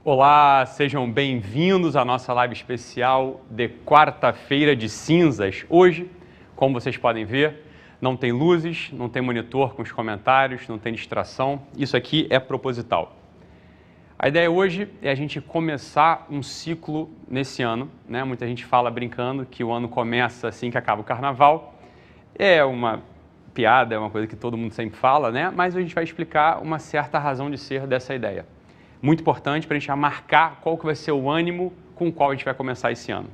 Olá, sejam bem-vindos à nossa live especial de quarta-feira de cinzas. Hoje, como vocês podem ver, não tem luzes, não tem monitor com os comentários, não tem distração. Isso aqui é proposital. A ideia hoje é a gente começar um ciclo nesse ano, né? Muita gente fala brincando que o ano começa assim que acaba o carnaval. É uma piada, é uma coisa que todo mundo sempre fala, né? Mas a gente vai explicar uma certa razão de ser dessa ideia. Muito importante para a gente já marcar qual que vai ser o ânimo com o qual a gente vai começar esse ano.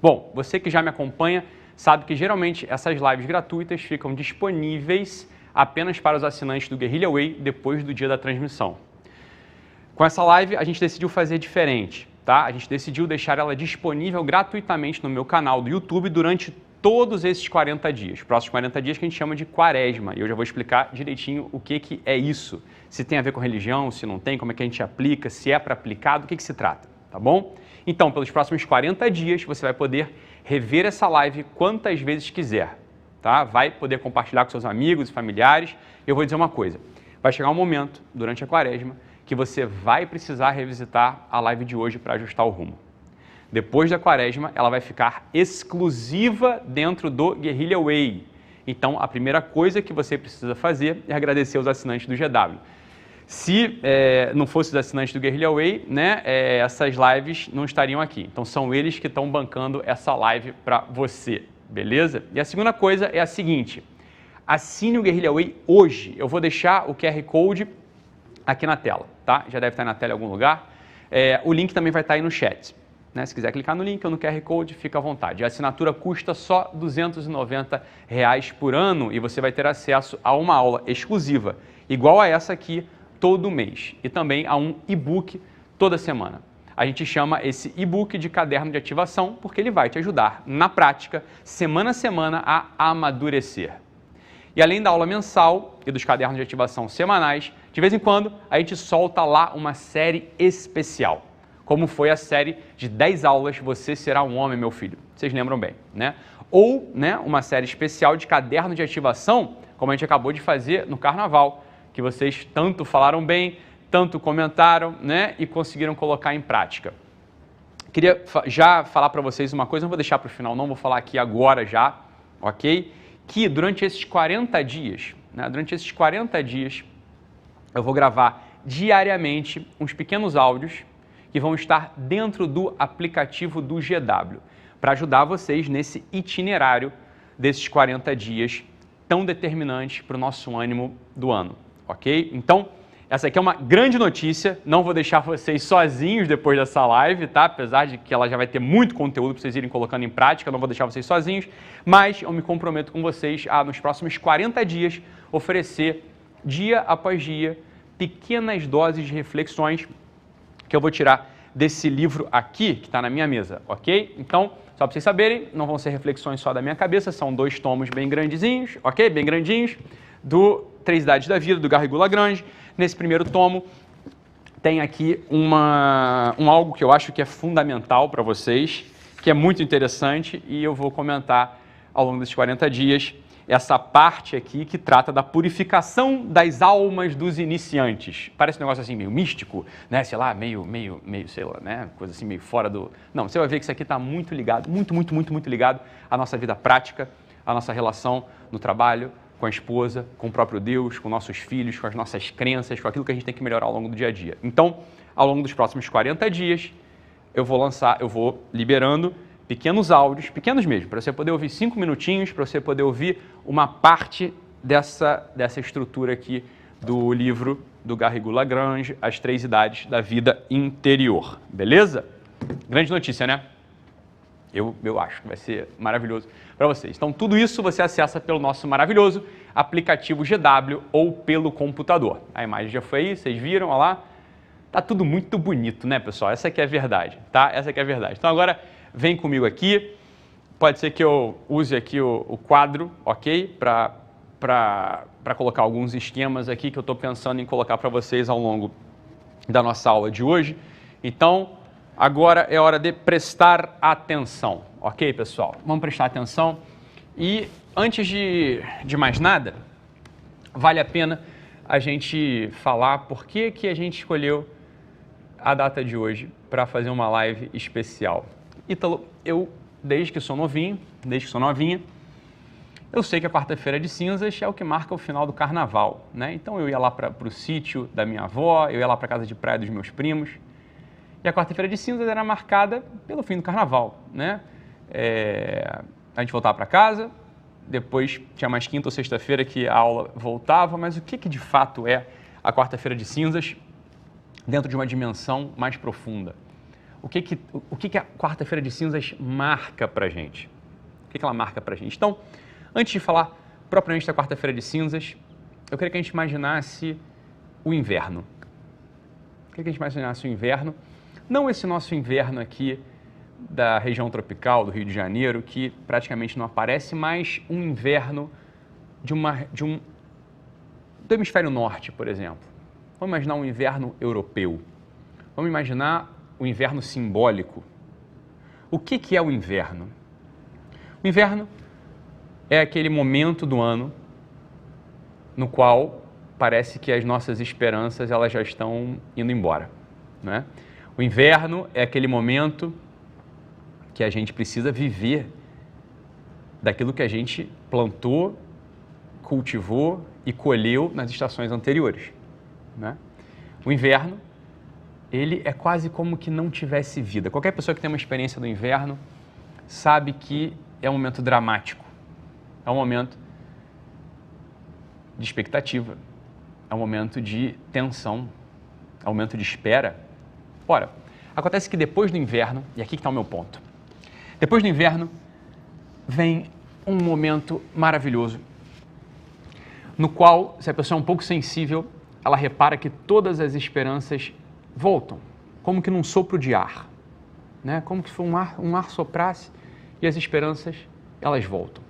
Bom, você que já me acompanha sabe que geralmente essas lives gratuitas ficam disponíveis apenas para os assinantes do Guerrilla Way depois do dia da transmissão. Com essa live a gente decidiu fazer diferente, tá? A gente decidiu deixar ela disponível gratuitamente no meu canal do YouTube durante todos esses 40 dias, próximos 40 dias que a gente chama de quaresma, e eu já vou explicar direitinho o que é isso, se tem a ver com religião, se não tem, como é que a gente aplica, se é para aplicar, do que se trata, tá bom? Então, pelos próximos 40 dias, você vai poder rever essa live quantas vezes quiser, tá? Vai poder compartilhar com seus amigos e familiares. Eu vou dizer uma coisa, vai chegar um momento, durante a quaresma, que você vai precisar revisitar a live de hoje para ajustar o rumo. Depois da quaresma, ela vai ficar exclusiva dentro do Guerrilla Way. Então, a primeira coisa que você precisa fazer é agradecer aos assinantes do GW. Se não fosse os assinantes do Guerrilla Way, né, essas lives não estariam aqui. Então, são eles que estão bancando essa live para você, beleza? E a segunda coisa é a seguinte, assine o Guerrilla Way hoje. Eu vou deixar o QR Code aqui na tela, tá? Já deve estar na tela em algum lugar. O link também vai estar aí no chat. Né? Se quiser clicar no link ou no QR Code, fica à vontade. A assinatura custa só R$ 290 por ano e você vai ter acesso a uma aula exclusiva, igual a essa aqui, todo mês. E também a um e-book toda semana. A gente chama esse e-book de caderno de ativação porque ele vai te ajudar, na prática, semana a semana, a amadurecer. E além da aula mensal e dos cadernos de ativação semanais, de vez em quando a gente solta lá uma série especial. Como foi a série de 10 aulas Você Será um Homem, Meu Filho. Vocês lembram bem, né? Ou, né, uma série especial de caderno de ativação, como a gente acabou de fazer no Carnaval, que vocês tanto falaram bem, tanto comentaram, né, e conseguiram colocar em prática. Queria já falar para vocês uma coisa, não vou deixar para o final, não vou falar aqui agora já, ok? Que durante esses 40 dias, né, eu vou gravar diariamente uns pequenos áudios que vão estar dentro do aplicativo do GW, para ajudar vocês nesse itinerário desses 40 dias tão determinantes para o nosso ânimo do ano, ok? Então, essa aqui é uma grande notícia, não vou deixar vocês sozinhos depois dessa live, tá? Apesar de que ela já vai ter muito conteúdo para vocês irem colocando em prática, não vou deixar vocês sozinhos, mas eu me comprometo com vocês a, nos próximos 40 dias, oferecer, dia após dia, pequenas doses de reflexões que eu vou tirar desse livro aqui, que está na minha mesa, ok? Então, só para vocês saberem, não vão ser reflexões só da minha cabeça, são 2 tomos bem grandezinhos, ok? Bem grandinhos, do Três Idades da Vida, do Garrigou Lagrange. Nesse primeiro tomo, tem aqui algo que eu acho que é fundamental para vocês, que é muito interessante, e eu vou comentar ao longo desses 40 dias, essa parte aqui que trata da purificação das almas dos iniciantes. Parece um negócio assim meio místico, né? Sei lá, meio, sei lá, né? Coisa assim meio fora do... Não, você vai ver que isso aqui está muito ligado, muito ligado à nossa vida prática, à nossa relação no trabalho, com a esposa, com o próprio Deus, com nossos filhos, com as nossas crenças, com aquilo que a gente tem que melhorar ao longo do dia a dia. Então, ao longo dos próximos 40 dias, eu vou liberando pequenos áudios, pequenos mesmo, para você poder ouvir 5 minutinhos, para você poder ouvir uma parte dessa estrutura aqui do livro do Garrigou Lagrange, As Três Idades da Vida Interior. Beleza? Grande notícia, né? Eu acho que vai ser maravilhoso para vocês. Então, tudo isso você acessa pelo nosso maravilhoso aplicativo GW ou pelo computador. A imagem já foi aí, vocês viram, olha lá. Tá tudo muito bonito, né, pessoal? Essa aqui é a verdade, tá? Essa aqui é a verdade. Então, agora, vem comigo aqui. Pode ser que eu use aqui o quadro, ok? Para colocar alguns esquemas aqui que eu estou pensando em colocar para vocês ao longo da nossa aula de hoje. Então, agora é hora de prestar atenção, ok, pessoal? Vamos prestar atenção. E antes de mais nada, vale a pena a gente falar por que a gente escolheu a data de hoje para fazer uma live especial. Ítalo, eu, desde que sou novinho, desde que sou novinha, eu sei que a quarta-feira de cinzas é o que marca o final do carnaval, né? Então eu ia lá para o sítio da minha avó, eu ia lá para a casa de praia dos meus primos, e a quarta-feira de cinzas era marcada pelo fim do carnaval, né? A gente voltava para casa, depois tinha mais quinta ou sexta-feira que a aula voltava, mas o que de fato é a quarta-feira de cinzas dentro de uma dimensão mais profunda? O que a quarta-feira de cinzas marca para a gente? O que ela marca para a gente? Então, antes de falar propriamente da quarta-feira de cinzas, eu queria que a gente imaginasse o inverno. Eu queria que a gente imaginasse o inverno, não esse nosso inverno aqui da região tropical do Rio de Janeiro, que praticamente não aparece, mas um inverno do hemisfério norte, por exemplo. Vamos imaginar um inverno europeu. Vamos imaginar o inverno simbólico. O que é o inverno? O inverno é aquele momento do ano no qual parece que as nossas esperanças elas já estão indo embora, né? O inverno é aquele momento que a gente precisa viver daquilo que a gente plantou, cultivou e colheu nas estações anteriores, né? O inverno, ele é quase como que não tivesse vida. Qualquer pessoa que tem uma experiência do inverno sabe que é um momento dramático, é um momento de expectativa, é um momento de tensão, é um momento de espera. Ora, acontece que depois do inverno, e aqui que está o meu ponto, depois do inverno vem um momento maravilhoso, no qual, se a pessoa é um pouco sensível, ela repara que todas as esperanças voltam, como que num sopro de ar, né? Como que foi um ar soprasse e as esperanças, elas voltam.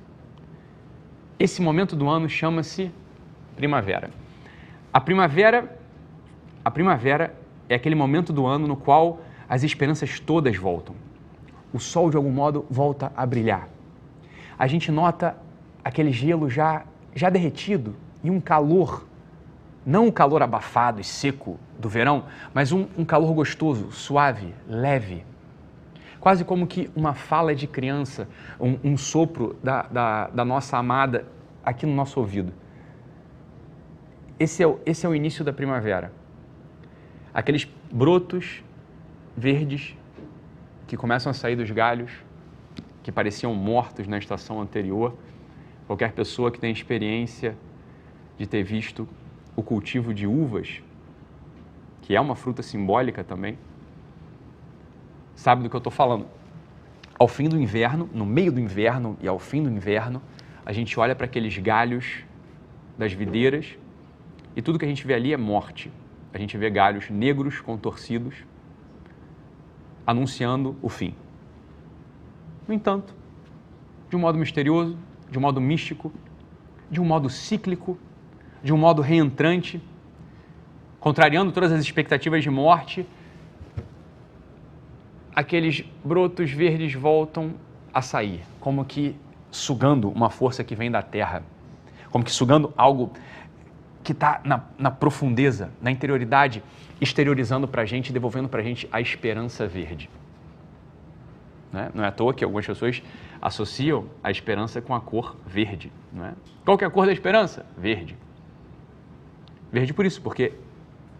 Esse momento do ano chama-se primavera. A primavera é aquele momento do ano no qual as esperanças todas voltam. O sol, de algum modo, volta a brilhar. A gente nota aquele gelo já derretido e um calor, não o calor abafado e seco do verão, mas um calor gostoso, suave, leve. Quase como que uma fala de criança, um sopro da nossa amada aqui no nosso ouvido. Esse é o início da primavera. Aqueles brotos verdes que começam a sair dos galhos, que pareciam mortos na estação anterior. Qualquer pessoa que tem experiência de ter visto o cultivo de uvas, que é uma fruta simbólica também, sabe do que eu estou falando. Ao fim do inverno, no meio do inverno e ao fim do inverno, a gente olha para aqueles galhos das videiras e tudo que a gente vê ali é morte. A gente vê galhos negros contorcidos, anunciando o fim. No entanto, de um modo misterioso, de um modo místico, de um modo cíclico, de um modo reentrante, contrariando todas as expectativas de morte, aqueles brotos verdes voltam a sair, como que sugando uma força que vem da terra, como que sugando algo que está na profundeza, na interioridade, exteriorizando para a gente, devolvendo para a gente a esperança verde. Né? Não é à toa que algumas pessoas associam a esperança com a cor verde. Não é? Qual que é a cor da esperança? Verde. Verde por isso, porque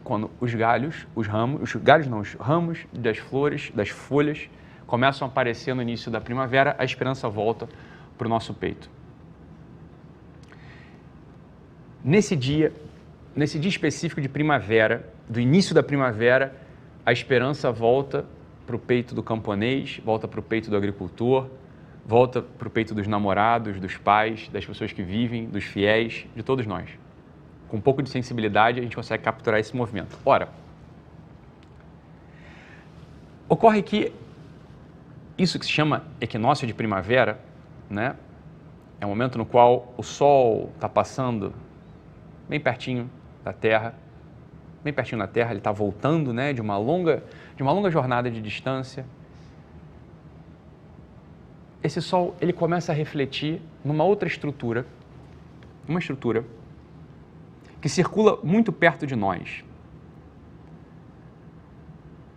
quando os ramos das flores, das folhas, começam a aparecer no início da primavera, a esperança volta para o nosso peito. Nesse dia específico de primavera, do início da primavera, a esperança volta para o peito do camponês, volta para o peito do agricultor, volta para o peito dos namorados, dos pais, das pessoas que vivem, dos fiéis, de todos nós. Com um pouco de sensibilidade, a gente consegue capturar esse movimento. Ora, ocorre que isso que se chama equinócio de primavera, né, é um momento no qual o Sol está passando bem pertinho da Terra, ele está voltando, né, de uma longa jornada de distância. Esse Sol, ele começa a refletir numa outra estrutura, uma estrutura que circula muito perto de nós.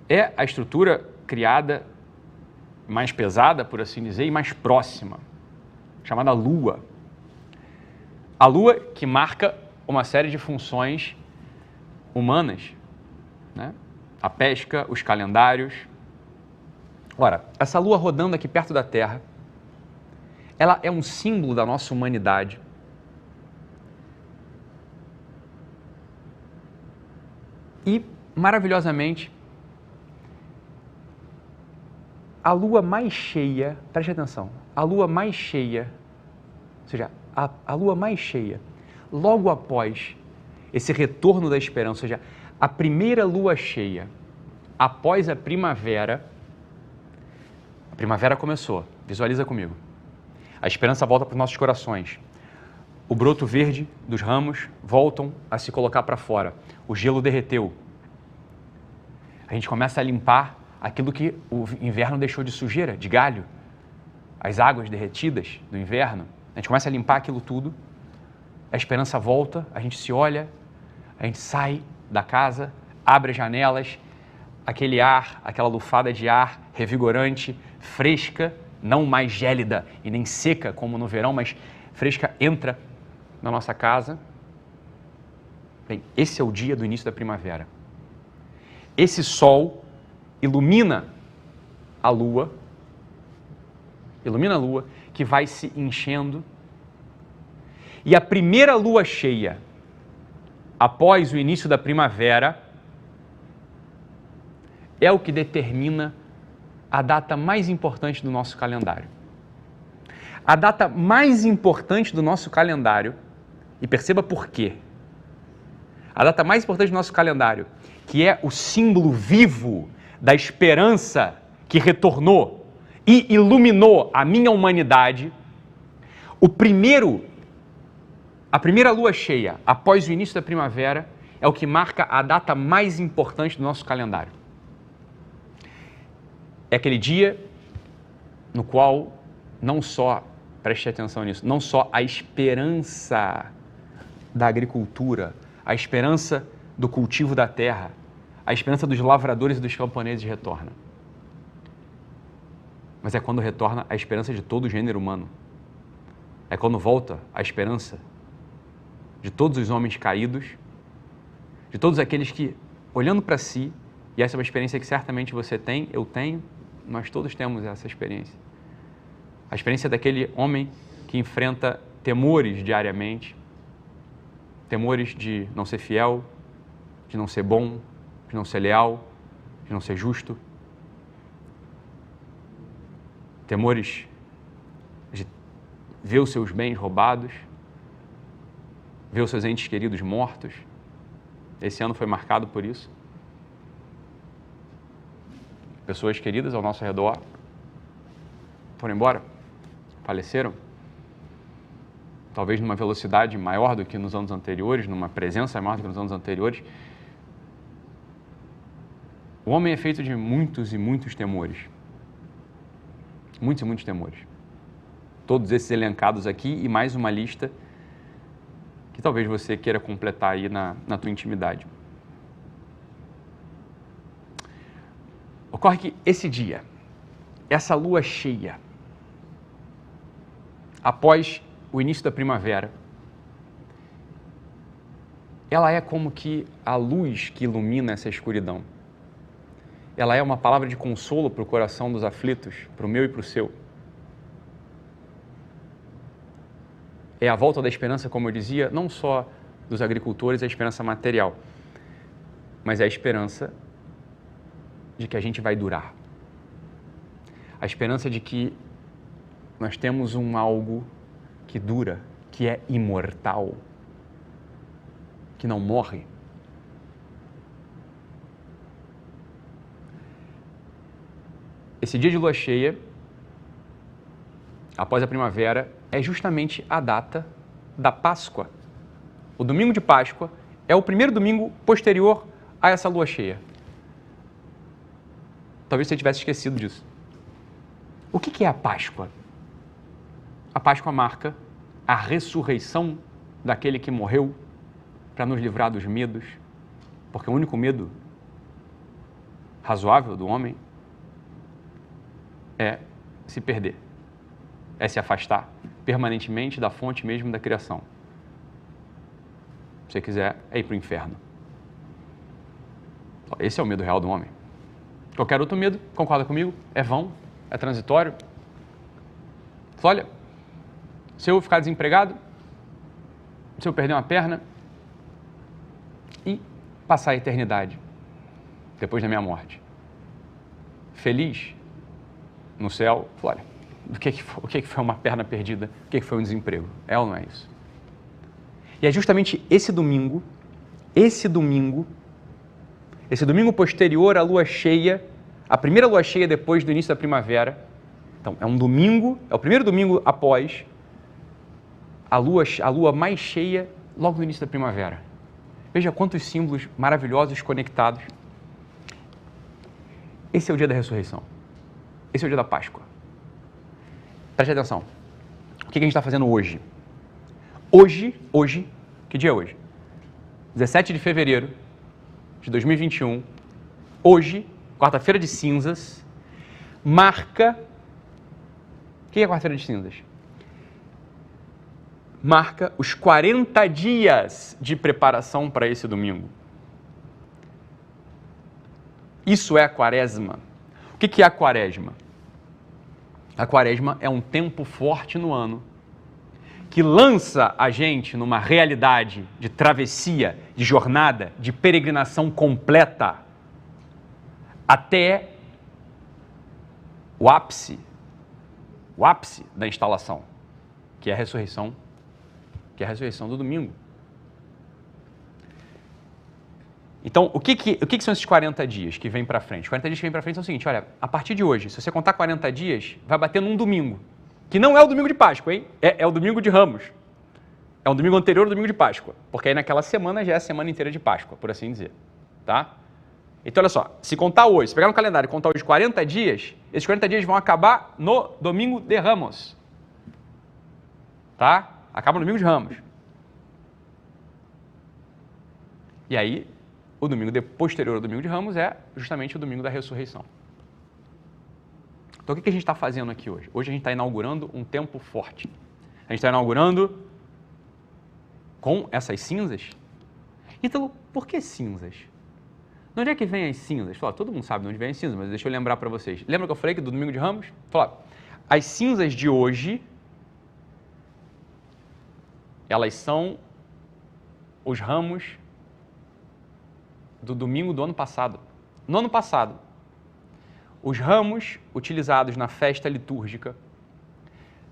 é a estrutura criada mais pesada, por assim dizer, e mais próxima, chamada Lua. A Lua que marca uma série de funções humanas, né? A pesca, os calendários. Ora, essa Lua rodando aqui perto da Terra, ela é um símbolo da nossa humanidade. E, maravilhosamente, a lua mais cheia, preste atenção, a lua mais cheia, ou seja, a lua mais cheia, logo após esse retorno da esperança, ou seja, a primeira lua cheia, após a primavera começou, visualiza comigo. A esperança volta para os nossos corações. O broto verde dos ramos voltam a se colocar para fora. O gelo derreteu. A gente começa a limpar aquilo que o inverno deixou de sujeira, de galho. As águas derretidas do inverno. A gente começa a limpar aquilo tudo. A esperança volta, a gente se olha, a gente sai da casa, abre as janelas, aquele ar, aquela lufada de ar revigorante, fresca, não mais gélida e nem seca como no verão, mas fresca, entra na nossa casa. Bem, esse é o dia do início da primavera. Esse sol ilumina a lua que vai se enchendo. E a primeira lua cheia, após o início da primavera, é o que determina a data mais importante do nosso calendário. A data mais importante do nosso calendário, e perceba por quê. A data mais importante do nosso calendário, que é o símbolo vivo da esperança que retornou e iluminou a minha humanidade, a primeira lua cheia, após o início da primavera, é o que marca a data mais importante do nosso calendário. É aquele dia no qual não só, preste atenção nisso, não só a esperança da agricultura, a esperança do cultivo da terra, a esperança dos lavradores e dos camponeses retorna. Mas é quando retorna a esperança de todo o gênero humano. É quando volta a esperança de todos os homens caídos, de todos aqueles que, olhando para si, e essa é uma experiência que certamente você tem, eu tenho, nós todos temos essa experiência. A experiência daquele homem que enfrenta temores diariamente, temores de não ser fiel, de não ser bom, de não ser leal, de não ser justo, temores de ver os seus bens roubados, ver os seus entes queridos mortos. Esse ano foi marcado por isso. Pessoas queridas ao nosso redor foram embora, faleceram, talvez numa velocidade maior do que nos anos anteriores, numa presença maior do que nos anos anteriores. O homem é feito de muitos e muitos temores. Muitos e muitos temores. Todos esses elencados aqui e mais uma lista que talvez você queira completar aí na tua intimidade. Ocorre que esse dia, essa lua cheia, após o início da primavera, ela é como que a luz que ilumina essa escuridão. Ela é uma palavra de consolo para o coração dos aflitos, para o meu e para o seu. É a volta da esperança, como eu dizia, não só dos agricultores, é a esperança material, mas é a esperança de que a gente vai durar. A esperança de que nós temos um algo que dura, que é imortal, que não morre. Esse dia de lua cheia, após a primavera, é justamente a data da Páscoa. O domingo de Páscoa é o primeiro domingo posterior a essa lua cheia. Talvez você tivesse esquecido disso. O que é a Páscoa? A Páscoa marca a ressurreição daquele que morreu para nos livrar dos medos, porque o único medo razoável do homem é se perder, é se afastar permanentemente da fonte mesmo da criação. Se você quiser, é ir para o inferno. Esse é o medo real do homem. Qualquer outro medo, concorda comigo, é vão, é transitório. Olha, se eu ficar desempregado, se eu perder uma perna e passar a eternidade depois da minha morte, feliz no céu, olha, o que foi uma perna perdida? O que foi um desemprego? É ou não é isso? E é justamente esse domingo posterior à lua cheia, a primeira lua cheia depois do início da primavera. Então, é um domingo, é o primeiro domingo após a lua mais cheia logo no início da primavera. Veja quantos símbolos maravilhosos conectados. Esse é o dia da ressurreição. Esse é o dia da Páscoa. Preste atenção. O que a gente está fazendo hoje? Hoje, que dia é hoje? 17 de fevereiro de 2021, hoje, quarta-feira de cinzas, marca... O que é quarta-feira de cinzas? Marca os 40 dias de preparação para esse domingo. Isso é a quaresma. O que é a quaresma? A quaresma é um tempo forte no ano que lança a gente numa realidade de travessia, de jornada, de peregrinação completa até o ápice da instalação, que é a ressurreição do domingo. Então, o que são esses 40 dias que vêm para frente? Os 40 dias que vêm para frente são o seguinte, olha, a partir de hoje, se você contar 40 dias, vai bater num domingo, que não é o domingo de Páscoa, hein? É o domingo de Ramos. É um domingo anterior ao domingo de Páscoa, porque aí naquela semana já é a semana inteira de Páscoa, por assim dizer, tá? Então, olha só, se contar hoje, se pegar no calendário e contar hoje 40 dias, esses 40 dias vão acabar no domingo de Ramos, tá? Acaba no domingo de Ramos. E aí, o domingo posterior ao domingo de Ramos é justamente o domingo da ressurreição. Então, o que a gente está fazendo aqui hoje? Hoje a gente está inaugurando um tempo forte. A gente está inaugurando com essas cinzas. Então, por que cinzas? De onde é que vem as cinzas? Todo mundo sabe de onde vem as cinzas, mas deixa eu lembrar para vocês. Lembra que eu falei que do domingo de Ramos? As cinzas de hoje, elas são os ramos do domingo do ano passado. No ano passado, os ramos utilizados na festa litúrgica,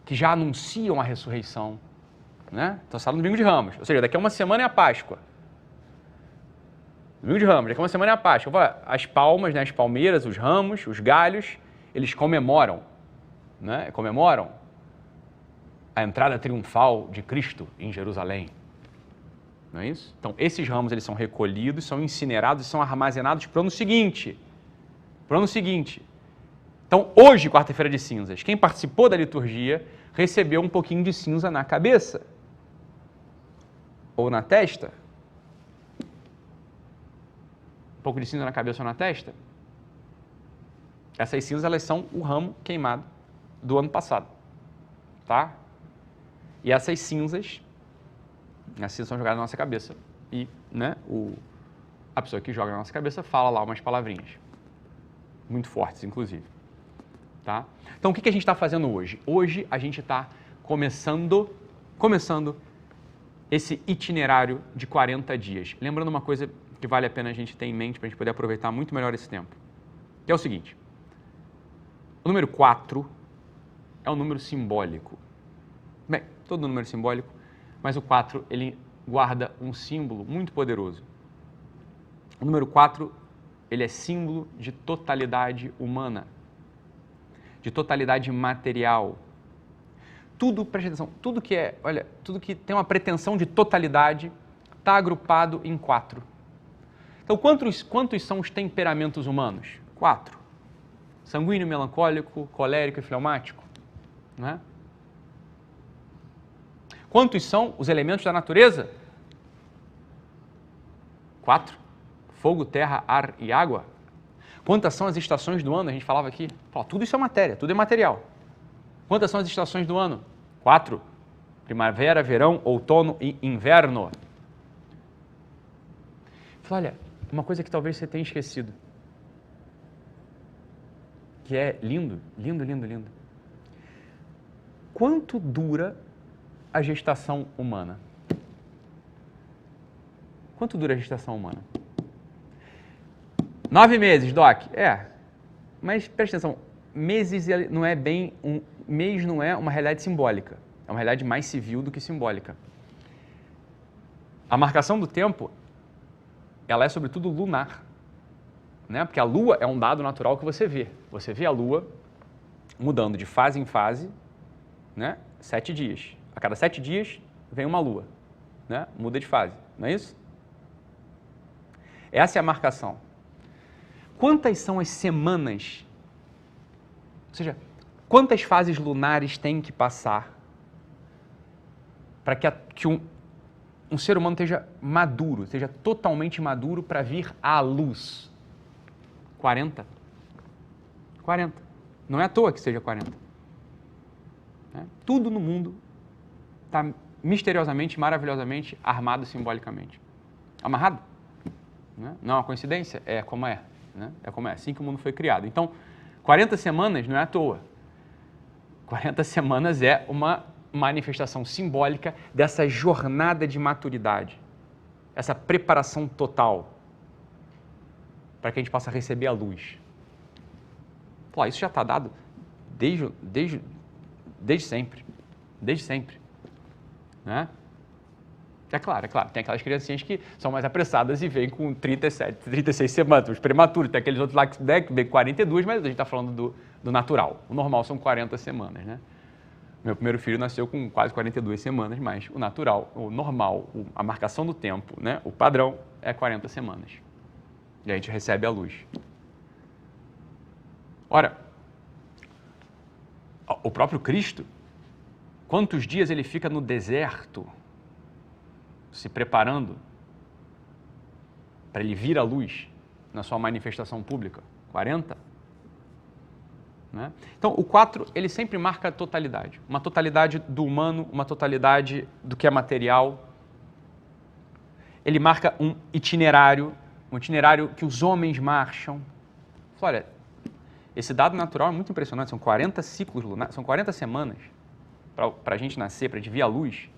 que já anunciam a ressurreição, né? Então, está no domingo de Ramos, ou seja, daqui a uma semana é a Páscoa. Domingo de Ramos, daqui a uma semana é a Páscoa. As palmas, né, as palmeiras, os ramos, os galhos, eles comemoram, né? Comemoram a entrada triunfal de Cristo em Jerusalém. Não é isso? Então, esses ramos eles são recolhidos, são incinerados e são armazenados para o ano seguinte. Para o ano seguinte. Então, hoje, quarta-feira de cinzas, quem participou da liturgia recebeu um pouquinho de cinza na cabeça ou na testa. Um pouco de cinza na cabeça ou na testa. Essas cinzas elas são o ramo queimado do ano passado. Tá? E essas cinzas são jogadas na nossa cabeça. E, né, a pessoa que joga na nossa cabeça fala lá umas palavrinhas. Muito fortes, inclusive. Tá? Então, o que a gente está fazendo hoje? Hoje, a gente está começando esse itinerário de 40 dias. Lembrando uma coisa que vale a pena a gente ter em mente para a gente poder aproveitar muito melhor esse tempo. Que é o seguinte. O número 4 é um número simbólico. Bem, todo número é simbólico, mas o 4, ele guarda um símbolo muito poderoso. O número 4, ele é símbolo de totalidade humana, de totalidade material. Tudo, preste atenção, tudo que tem uma pretensão de totalidade está agrupado em 4. Então, quantos são os temperamentos humanos? 4. Sanguíneo, melancólico, colérico e fleumático. Né? Quantos são os elementos da natureza? 4. Fogo, terra, ar e água. Quantas são as estações do ano? A gente falava aqui. Tudo isso é matéria, tudo é material. Quantas são as estações do ano? 4. Primavera, verão, outono e inverno. Olha, uma coisa que talvez você tenha esquecido. Que é lindo, lindo, lindo, lindo. Quanto dura a gestação humana? Quanto dura a gestação humana? 9 meses, Doc. Mas presta atenção, meses não é bem mês não é uma realidade simbólica, é uma realidade mais civil do que simbólica. A marcação do tempo, ela é sobretudo lunar, né? Porque a Lua é um dado natural que você vê. Você vê a Lua mudando de fase em fase, né? 7 dias. A cada 7 dias vem uma Lua, né? Muda de fase, não é isso? Essa é a marcação. Quantas são as semanas? Ou seja, quantas fases lunares tem que passar para que um ser humano esteja maduro, seja totalmente maduro para vir à luz? 40. 40. Não é à toa que seja 40. Né? Tudo no mundo está misteriosamente, maravilhosamente armado simbolicamente. Amarrado. Né? Não é uma coincidência? É como é. Né? É como é, assim que o mundo foi criado. Então, 40 semanas não é à toa. 40 semanas é uma manifestação simbólica dessa jornada de maturidade, essa preparação total para que a gente possa receber a luz. Isso já está dado desde sempre. Desde sempre. Né? É claro, tem aquelas criancinhas que são mais apressadas e vêm com 37, 36 semanas, os prematuros, tem aqueles outros lá que vêm 42, mas a gente está falando do natural. O normal são 40 semanas, né? Meu primeiro filho nasceu com quase 42 semanas, mas o natural, o normal, a marcação do tempo, né? O padrão é 40 semanas. E a gente recebe a luz. Ora, o próprio Cristo, quantos dias ele fica no deserto, se preparando para ele vir à luz na sua manifestação pública? 40? Né? Então, o 4, ele sempre marca a totalidade. Uma totalidade do humano, uma totalidade do que é material. Ele marca um itinerário que os homens marcham. Olha, esse dado natural é muito impressionante, são 40 ciclos lunares, são 40 semanas para a gente nascer, para a gente vir à luz.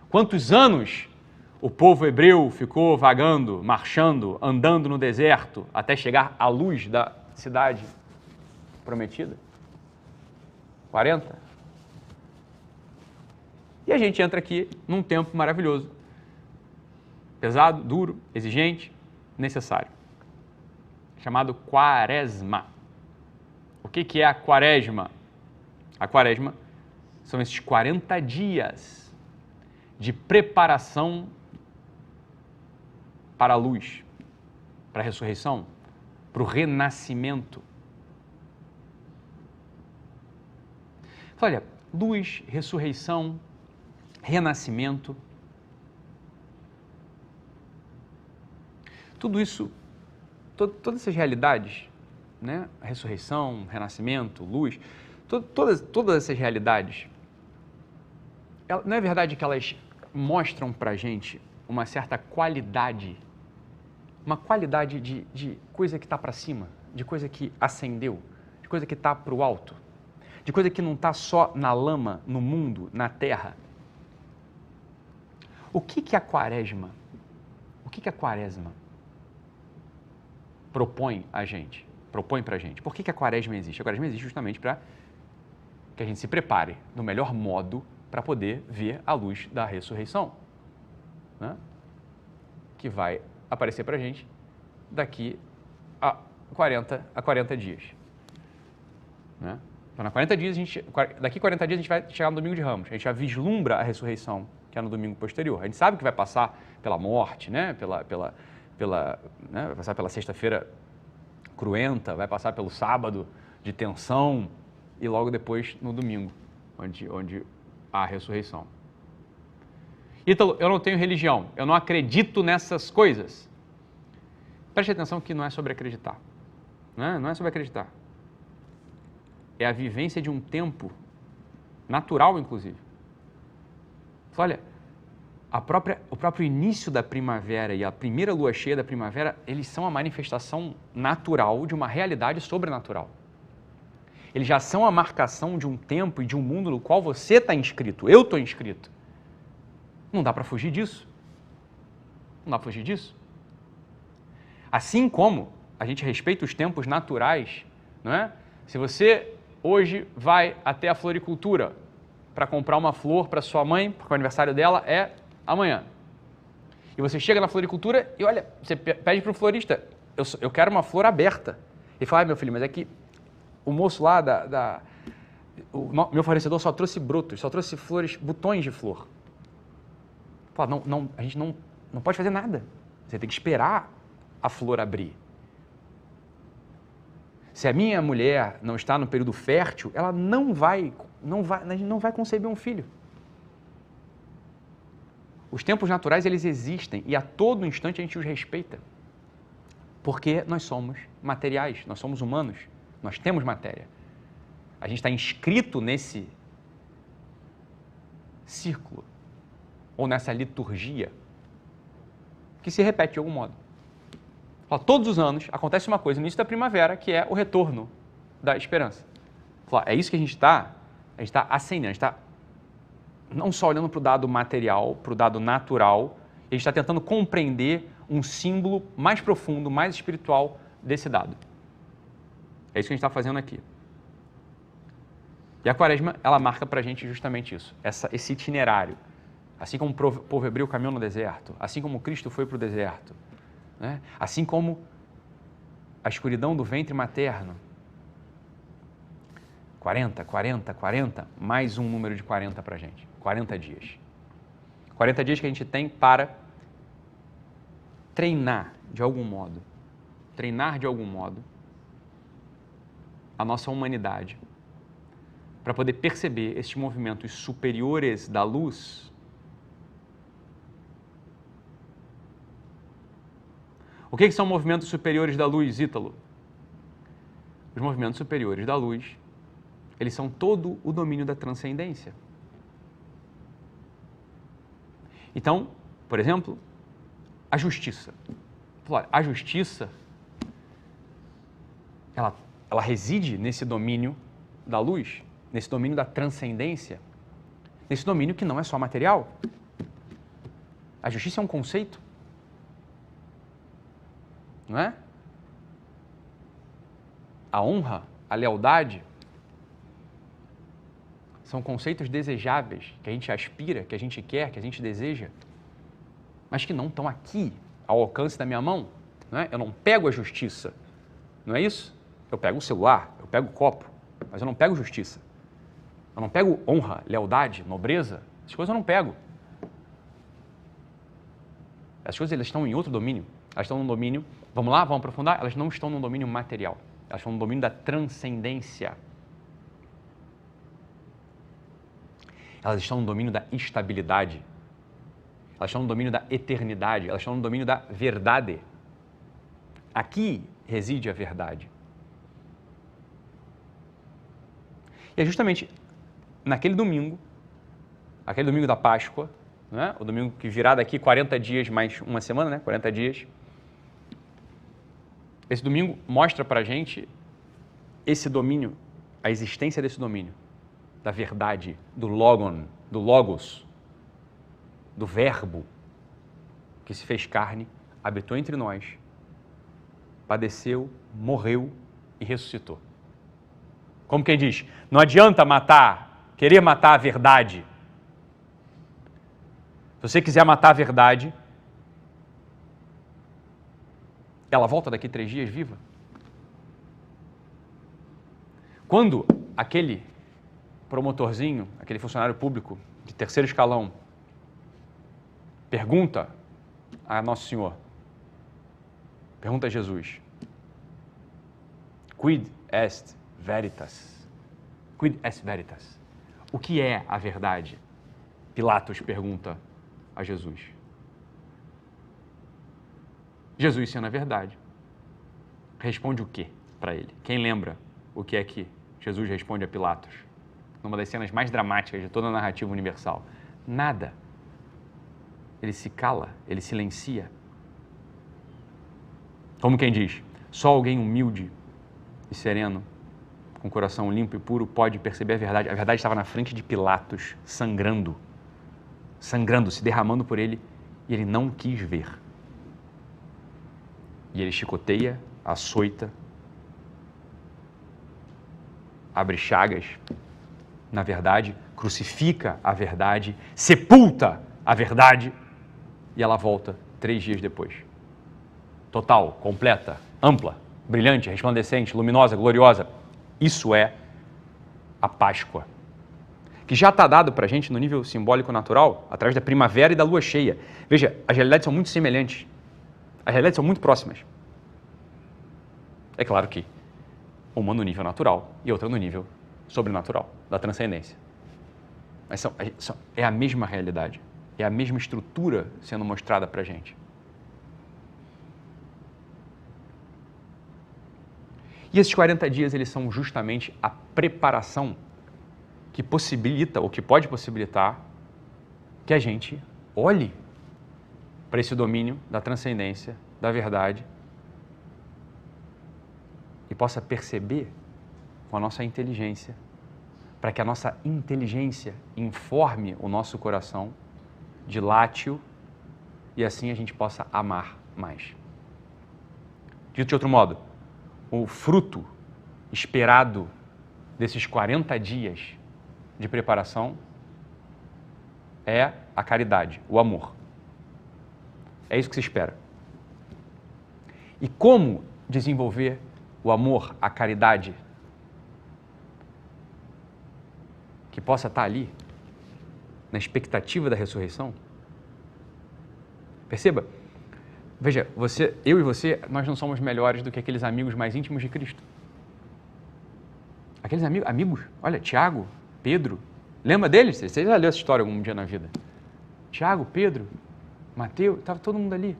Quantos anos o povo hebreu ficou vagando, marchando, andando no deserto até chegar à luz da cidade prometida? 40. E a gente entra aqui num tempo maravilhoso. Pesado, duro, exigente, necessário. Chamado Quaresma. O que é a Quaresma? A Quaresma são esses 40 dias de preparação para a luz, para a ressurreição, para o renascimento. Olha, luz, ressurreição, renascimento, tudo isso, todas essas realidades, né? A ressurreição, renascimento, luz, todas essas realidades, não é verdade que elas mostram para a gente uma certa qualidade, uma qualidade de coisa que está para cima, de coisa que ascendeu, de coisa que está para o alto, de coisa que não está só na lama, no mundo, na terra. O que a Quaresma, o que a Quaresma propõe a gente, propõe para a gente? Por que a Quaresma existe? A Quaresma existe justamente para que a gente se prepare do melhor modo para poder ver a luz da ressurreição, né? Que vai aparecer para a gente daqui a 40 dias. Né? Então, daqui a 40 dias a gente vai chegar no domingo de Ramos, a gente já vislumbra a ressurreição, que é no domingo posterior. A gente sabe que vai passar pela morte, né? Né? Vai passar pela sexta-feira cruenta, vai passar pelo sábado de tensão e logo depois no domingo, onde há a ressurreição. Ítalo, eu não tenho religião, eu não acredito nessas coisas. Preste atenção que não é sobre acreditar. Não é sobre acreditar. É a vivência de um tempo natural, inclusive. Olha, o próprio início da primavera e a primeira lua cheia da primavera, eles são a manifestação natural de uma realidade sobrenatural. Eles já são a marcação de um tempo e de um mundo no qual você está inscrito, eu estou inscrito. Não dá para fugir disso. Não dá para fugir disso. Assim como a gente respeita os tempos naturais, não é? Se você hoje vai até a floricultura para comprar uma flor para sua mãe, porque o aniversário dela é amanhã. E você chega na floricultura e olha, você pede para o florista, eu quero uma flor aberta. Ele fala, meu filho, mas é que o moço lá o meu fornecedor só trouxe brotos, só trouxe flores, botões de flor. Fala, a gente não pode fazer nada. Você tem que esperar a flor abrir. Se a minha mulher não está no período fértil, ela não vai conceber um filho. Os tempos naturais, eles existem e a todo instante a gente os respeita. Porque nós somos materiais, nós somos humanos, nós temos matéria. A gente está inscrito nesse círculo ou nessa liturgia que se repete de algum modo. Todos os anos acontece uma coisa no início da primavera, que é o retorno da esperança. É isso que a gente está acendendo, a gente está não só olhando para o dado material, para o dado natural, a gente está tentando compreender um símbolo mais profundo, mais espiritual desse dado. É isso que a gente está fazendo aqui. E a Quaresma, ela marca para a gente justamente isso, esse itinerário. Assim como o povo hebreu caminhou no deserto, assim como Cristo foi para o deserto, né? Assim como a escuridão do ventre materno, 40, mais um número de 40 para a gente, 40 dias. 40 dias que a gente tem para treinar de algum modo a nossa humanidade, para poder perceber esses movimentos superiores da luz. O que são movimentos superiores da luz, Ítalo? Os movimentos superiores da luz, eles são todo o domínio da transcendência. Então, por exemplo, a justiça. A justiça, ela reside nesse domínio da luz, nesse domínio da transcendência, nesse domínio que não é só material. A justiça é um conceito, não é? A honra, a lealdade, são conceitos desejáveis, que a gente aspira, que a gente quer, que a gente deseja, mas que não estão aqui, ao alcance da minha mão. Não é? Eu não pego a justiça, não é isso? Eu pego o celular, eu pego o copo, mas eu não pego justiça. Eu não pego honra, lealdade, nobreza, essas coisas eu não pego. Essas coisas elas estão em outro domínio. Elas estão num domínio, vamos lá, vamos aprofundar? Elas não estão num domínio material. Elas estão no domínio da transcendência. Elas estão no domínio da estabilidade. Elas estão no domínio da eternidade. Elas estão no domínio da verdade. Aqui reside a verdade. E é justamente naquele domingo da Páscoa, né? O domingo que virá daqui 40 dias mais uma semana, né? 40 dias. Esse domingo mostra pra gente esse domínio, a existência desse domínio, da verdade, do logon, do logos, do verbo que se fez carne, habitou entre nós, padeceu, morreu e ressuscitou. Como quem diz, não adianta querer matar a verdade. Se você quiser matar a verdade, ela volta daqui 3 dias viva. Quando aquele promotorzinho, aquele funcionário público de 3º escalão, pergunta a Nosso Senhor, pergunta a Jesus, quid est veritas? Quid est veritas? O que é a verdade? Pilatos pergunta a Jesus. Jesus, sendo a verdade, responde o quê para ele. Quem lembra o que é que Jesus responde a Pilatos? Numa das cenas mais dramáticas de toda a narrativa universal. Nada. Ele se cala, ele silencia. Como quem diz, só alguém humilde e sereno, com coração limpo e puro, pode perceber a verdade. A verdade estava na frente de Pilatos, sangrando, se derramando por ele, e ele não quis ver. E ele chicoteia, açoita, abre chagas na verdade, crucifica a verdade, sepulta a verdade e ela volta 3 dias depois. Total, completa, ampla, brilhante, resplandecente, luminosa, gloriosa. Isso é a Páscoa, que já está dado para a gente no nível simbólico natural, através da primavera e da lua cheia. Veja, as realidades são muito semelhantes, as realidades são muito próximas. É claro que uma no nível natural e outra no nível sobrenatural, da transcendência. Mas é a mesma realidade, é a mesma estrutura sendo mostrada para a gente. E esses 40 dias, eles são justamente a preparação que possibilita, ou que pode possibilitar, que a gente olhe para esse domínio da transcendência, da verdade, e possa perceber com a nossa inteligência, para que a nossa inteligência informe o nosso coração, dilate-o, e assim a gente possa amar mais. Dito de outro modo, o fruto esperado desses 40 dias de preparação é a caridade, o amor. É isso que se espera. E como desenvolver o amor, a caridade, que possa estar ali, na expectativa da ressurreição? Perceba, veja, eu e você, nós não somos melhores do que aqueles amigos mais íntimos de Cristo. Aqueles amigos, olha, Tiago, Pedro, lembra deles? Você já leu essa história algum dia na vida? Tiago, Pedro, Mateus, estava todo mundo ali.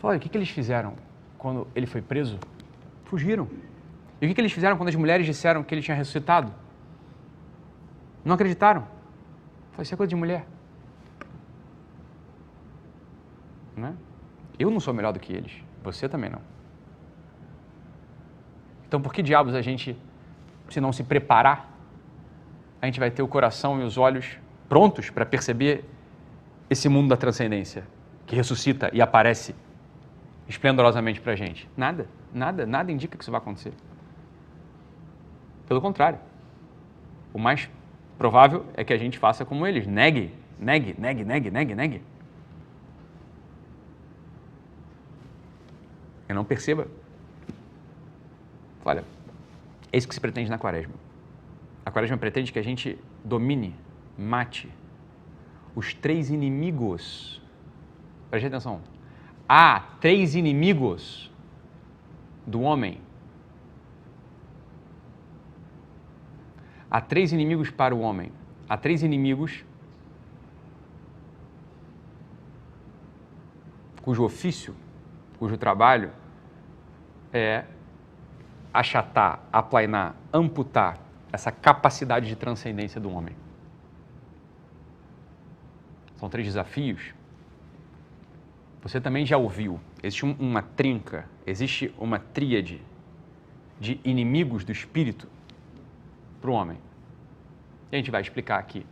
Olha, o que eles fizeram quando ele foi preso? Fugiram. E o que eles fizeram quando as mulheres disseram que ele tinha ressuscitado? Não acreditaram. Falei, isso é coisa de mulher. Não é? Eu não sou melhor do que eles. Você também não. Então, por que diabos a gente, se não se preparar, a gente vai ter o coração e os olhos prontos para perceber esse mundo da transcendência que ressuscita e aparece esplendorosamente para a gente? Nada indica que isso vai acontecer. Pelo contrário, o mais provável é que a gente faça como eles, negue. E não perceba. Olha, é isso que se pretende na Quaresma. A Quaresma pretende que a gente domine, mate os 3 inimigos. Preste atenção. Há 3 inimigos do homem. Há 3 inimigos para o homem. Há 3 inimigos cujo ofício, cujo trabalho é achatar, aplainar, amputar essa capacidade de transcendência do homem. São 3 desafios. Você também já ouviu, existe uma trinca, existe uma tríade de inimigos do espírito para o homem. E a gente vai explicar aqui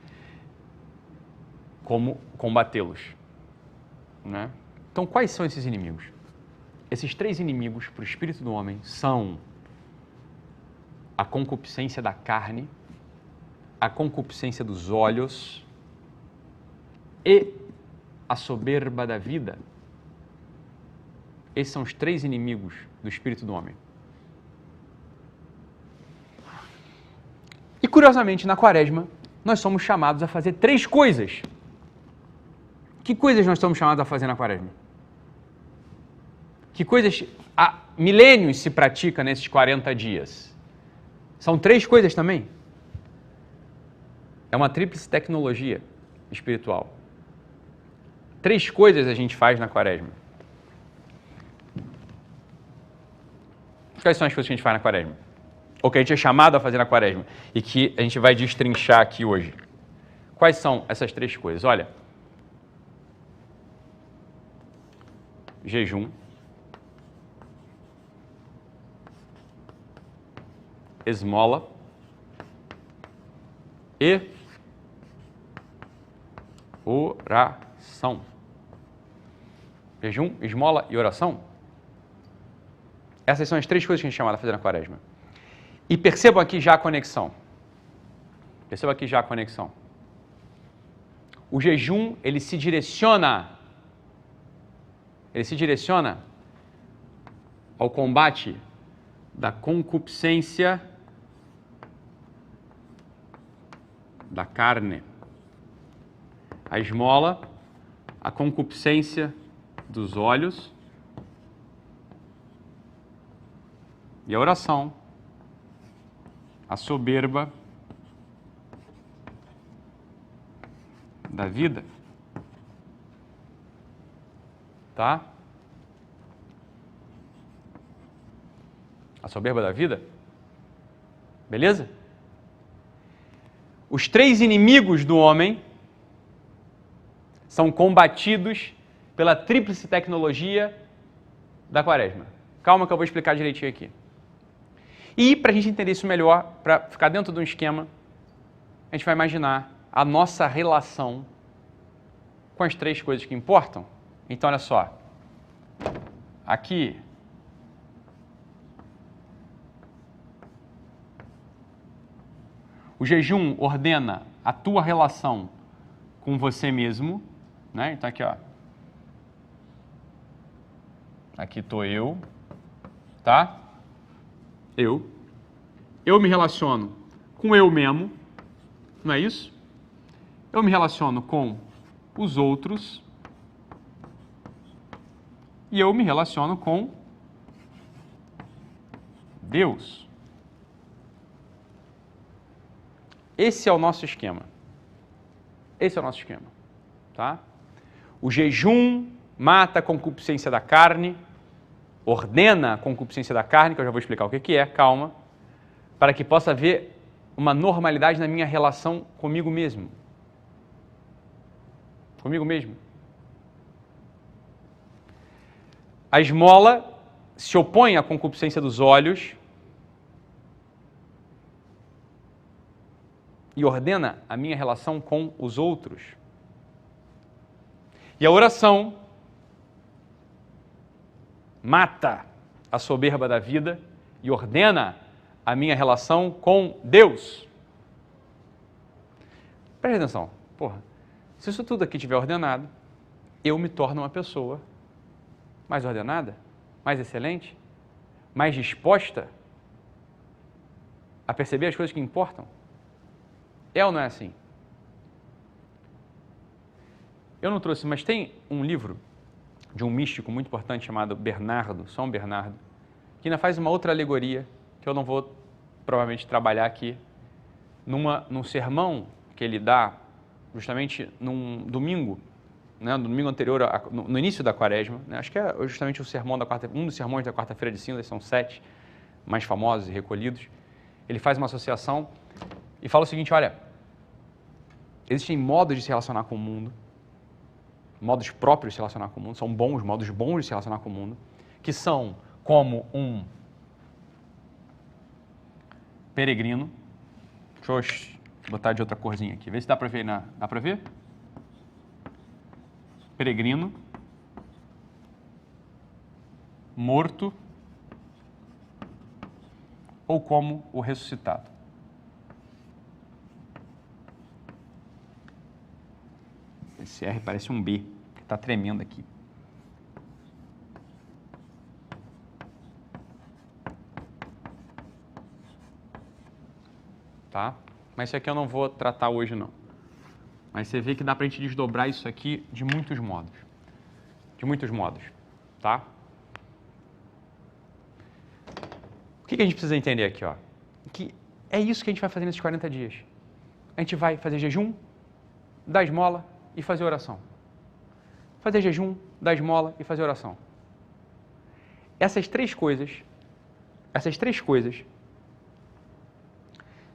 como combatê-los, né? Então, quais são esses inimigos? Esses 3 inimigos para o espírito do homem são a concupiscência da carne, a concupiscência dos olhos e a soberba da vida. Esses são os 3 inimigos do espírito do homem. E, curiosamente, na Quaresma, nós somos chamados a fazer 3 coisas. Que coisas nós somos chamados a fazer na Quaresma? Que coisas há milênios se pratica nesses 40 dias? São 3 coisas também. É uma tríplice tecnologia. espiritual. 3 coisas a gente faz na quaresma. Quais são as coisas que a gente faz na quaresma? Ou que a gente é chamado a fazer na quaresma e que a gente vai destrinchar aqui hoje. Quais são essas 3 coisas? Olha, jejum, esmola e oração. Jejum, esmola e oração? Essas são as 3 coisas que a gente é chamado a fazer na quaresma. E percebam aqui já a conexão. Percebam aqui já a conexão. O jejum, ele se direciona ao combate da concupiscência da carne. A esmola, a concupiscência dos olhos e a oração, a soberba da vida. Tá? A soberba da vida? Beleza? Os 3 inimigos do homem são combatidos pela tríplice tecnologia da quaresma. Calma que eu vou explicar direitinho aqui. E para a gente entender isso melhor, para ficar dentro de um esquema, a gente vai imaginar a nossa relação com as 3 coisas que importam. Então, olha só. Aqui, o jejum ordena a tua relação com você mesmo, né? Então aqui, ó. Aqui estou eu, tá? Eu me relaciono com eu mesmo, não é isso? Eu me relaciono com os outros e eu me relaciono com Deus. Esse é o nosso esquema. Esse é o nosso esquema, tá? O jejum mata a concupiscência da carne, ordena a concupiscência da carne, que eu já vou explicar o que é, calma, para que possa haver uma normalidade na minha relação comigo mesmo. Comigo mesmo. A esmola se opõe à concupiscência dos olhos e ordena a minha relação com os outros. E a oração mata a soberba da vida e ordena a minha relação com Deus. Presta atenção, porra. Se isso tudo aqui estiver ordenado, eu me torno uma pessoa mais ordenada, mais excelente, mais disposta a perceber as coisas que importam. É ou não é assim? Eu não trouxe, mas tem um livro de um místico muito importante chamado Bernardo, São Bernardo, que ainda faz uma outra alegoria que eu não vou provavelmente trabalhar aqui, num sermão que ele dá justamente num domingo, né, no domingo anterior, no início da quaresma, né, acho que é justamente o sermão um dos sermões da quarta-feira de cinzas, são 7 mais famosos e recolhidos. Ele faz uma associação e fala o seguinte, olha, existem modos de se relacionar com o mundo, modos próprios de se relacionar com o mundo, são bons, modos bons de se relacionar com o mundo, que são como um peregrino. Deixa eu botar de outra corzinha aqui, vê se dá para ver. Dá para ver? Peregrino, morto ou como o ressuscitado. Esse R parece um B, que está tremendo aqui. Tá? Mas isso aqui eu não vou tratar hoje, não. Mas você vê que dá para a gente desdobrar isso aqui de muitos modos. De muitos modos, tá? O que a gente precisa entender aqui, ó? Que é isso que a gente vai fazer nesses 40 dias. A gente vai fazer jejum, dar esmola e fazer oração. Fazer jejum, dar esmola e fazer oração. Essas três coisas,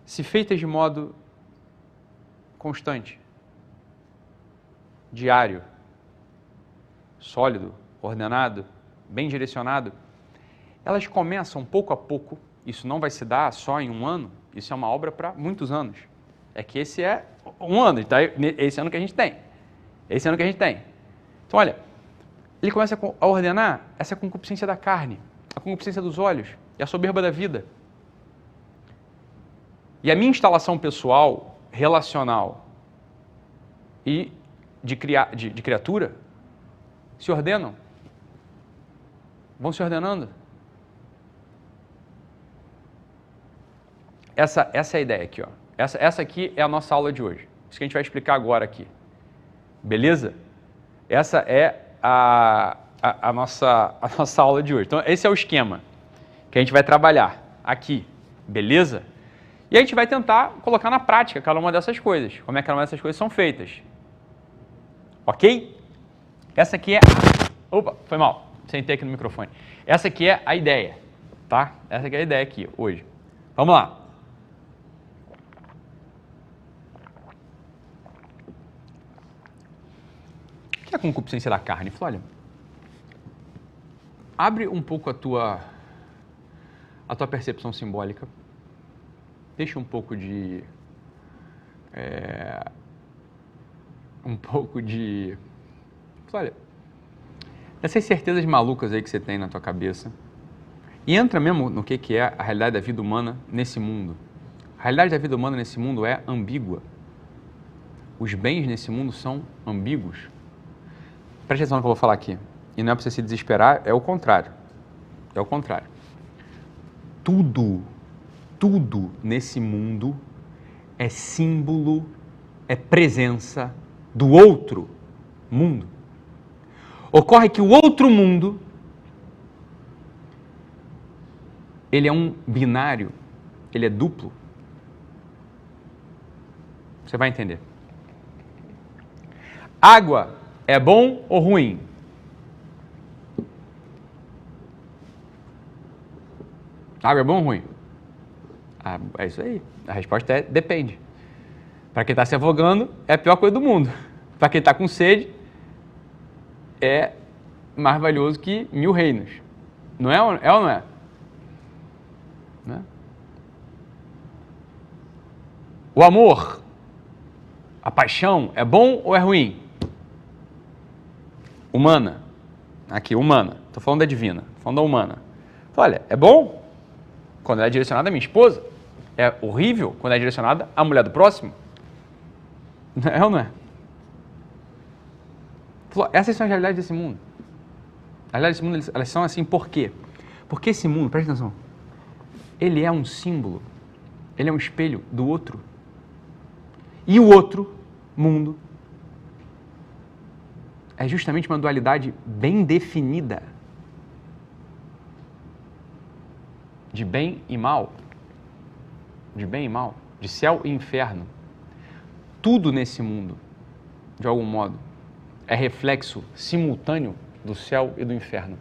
se feitas de modo constante, diário, sólido, ordenado, bem direcionado, elas começam pouco a pouco. Isso não vai se dar só em um ano, isso é uma obra para muitos anos. É que esse é um ano, tá? Esse ano que a gente tem. Então, olha, ele começa a ordenar essa concupiscência da carne, a concupiscência dos olhos e a soberba da vida. E a minha instalação pessoal, relacional e de criatura se ordenam, vão se ordenando. Essa é a ideia aqui, ó. Essa aqui é a nossa aula de hoje. Isso que a gente vai explicar agora aqui. Beleza? Essa é a nossa aula de hoje. Então, esse é o esquema que a gente vai trabalhar aqui. Beleza? E a gente vai tentar colocar na prática cada uma dessas coisas. Como é que cada uma dessas coisas são feitas. Ok? Essa aqui é... Opa, foi mal. Sentei aqui no microfone. Essa aqui é a ideia, tá? Essa aqui é a ideia aqui, hoje. Vamos lá. O que é a concupiscência da carne? Fala, olha, abre um pouco a tua percepção simbólica. Deixa um pouco de... Olha, essas certezas malucas aí que você tem na tua cabeça. E entra mesmo no que é a realidade da vida humana nesse mundo. A realidade da vida humana nesse mundo é ambígua. Os bens nesse mundo são ambíguos. Preste atenção no que eu vou falar aqui. E não é para você se desesperar, é o contrário. É o contrário. Tudo nesse mundo é símbolo, é presença do outro mundo. Ocorre que o outro mundo, ele é um binário, ele é duplo. Você vai entender. Água é bom ou ruim? Água é bom ou ruim? É isso aí. A resposta é depende. Para quem está se afogando, é a pior coisa do mundo. Para quem está com sede, é mais valioso que 1000 reinos. Não é ou não é? Né? O amor, a paixão, é bom ou é ruim? Humana. Aqui, humana. Estou falando da divina. Estou falando da humana. Olha, é bom quando ela é direcionada à minha esposa. É horrível quando é direcionada à mulher do próximo. É ou não é? Essas são as realidades desse mundo. As realidades desse mundo, elas são assim por quê? Porque esse mundo, presta atenção, ele é um símbolo, ele é um espelho do outro. E o outro mundo é justamente uma dualidade bem definida de bem e mal, de céu e inferno. Tudo nesse mundo, de algum modo, é reflexo simultâneo do céu e do inferno.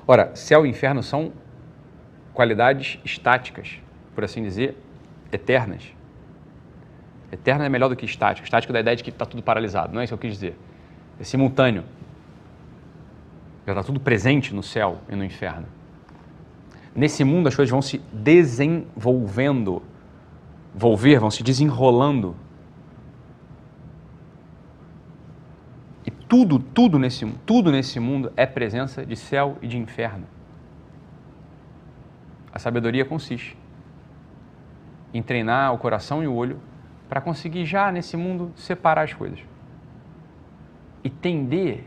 Ora, céu e inferno são qualidades estáticas, por assim dizer, eternas. Eterna é melhor do que estático. Estático dá a ideia de que está tudo paralisado, não é isso que eu quis dizer. É simultâneo. Já está tudo presente no céu e no inferno. Nesse mundo as coisas vão se desenvolvendo, vão se desenrolando. E tudo nesse mundo é presença de céu e de inferno. A sabedoria consiste em treinar o coração e o olho para conseguir já nesse mundo separar as coisas. E tender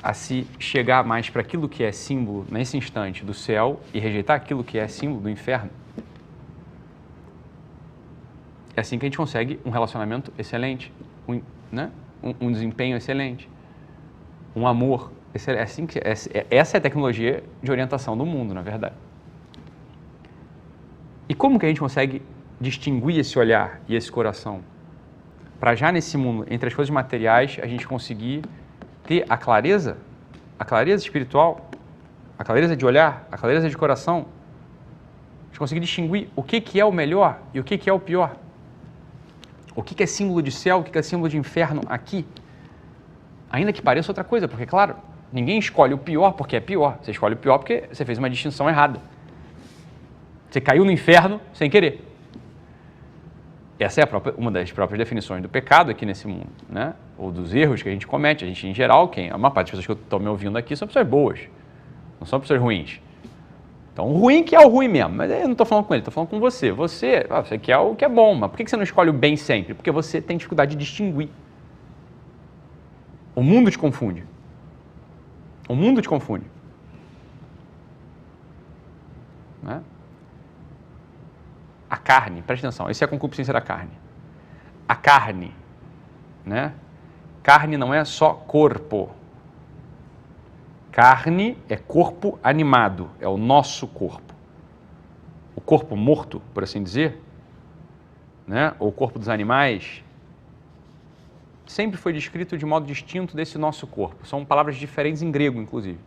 a se chegar mais para aquilo que é símbolo nesse instante do céu e rejeitar aquilo que é símbolo do inferno. É assim que a gente consegue um relacionamento excelente, um desempenho excelente, um amor excelente. Essa é a tecnologia de orientação do mundo, na verdade. E como que a gente consegue distinguir esse olhar e esse coração? Para já nesse mundo, entre as coisas materiais, a gente conseguir ter a clareza espiritual, a clareza de olhar, a clareza de coração, a gente conseguir distinguir o que é o melhor e o que é o pior. O que é símbolo de céu, o que é símbolo de inferno aqui. Ainda que pareça outra coisa, porque, claro, ninguém escolhe o pior porque é pior. Você escolhe o pior porque você fez uma distinção errada. Você caiu no inferno sem querer. Essa é uma das próprias definições do pecado aqui nesse mundo, né? Ou dos erros que a gente comete. A gente, em geral, a maior parte das pessoas que estão me ouvindo aqui são pessoas boas, não são pessoas ruins. Então, o ruim que é o ruim mesmo. Mas eu não estou falando com ele, estou falando com você. Você quer o que é bom, mas por que você não escolhe o bem sempre? Porque você tem dificuldade de distinguir. O mundo te confunde. O mundo te confunde. Né? A carne, presta atenção, essa é a concupiscência da carne. A carne, né? Carne não é só corpo. Carne é corpo animado, é o nosso corpo. O corpo morto, por assim dizer, né? Ou o corpo dos animais, sempre foi descrito de modo distinto desse nosso corpo. São palavras diferentes em grego, inclusive.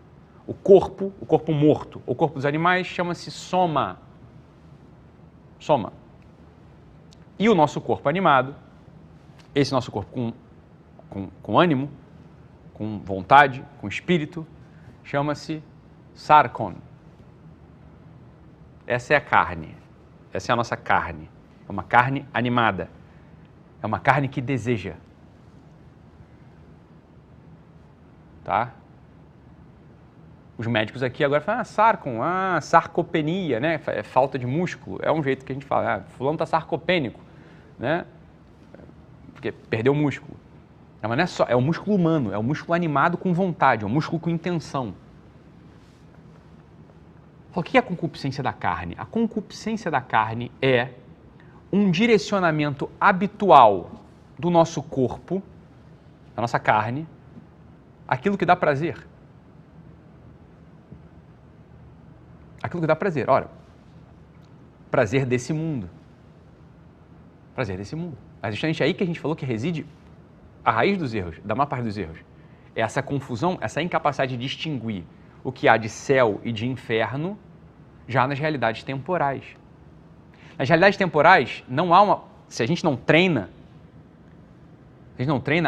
O corpo morto, o corpo dos animais chama-se soma. Soma. E o nosso corpo animado, esse nosso corpo com ânimo, com vontade, com espírito, chama-se sarkon. Essa é a carne. Essa é a nossa carne. É uma carne animada. É uma carne que deseja. Tá? Os médicos aqui agora falam, sarcon, sarcopenia, né? É falta de músculo. É um jeito que a gente fala, fulano está sarcopênico, né? Porque perdeu o músculo. Mas não é só, é o músculo humano, é o músculo animado com vontade, é o músculo com intenção. O que é a concupiscência da carne? A concupiscência da carne é um direcionamento habitual do nosso corpo, da nossa carne, aquilo que dá prazer. Aquilo que dá prazer. Ora, prazer desse mundo. Prazer desse mundo. É justamente aí que a gente falou que reside a raiz dos erros, da maior parte dos erros. É essa confusão, essa incapacidade de distinguir o que há de céu e de inferno já nas realidades temporais. Nas realidades temporais, não há uma... Se a gente não treina,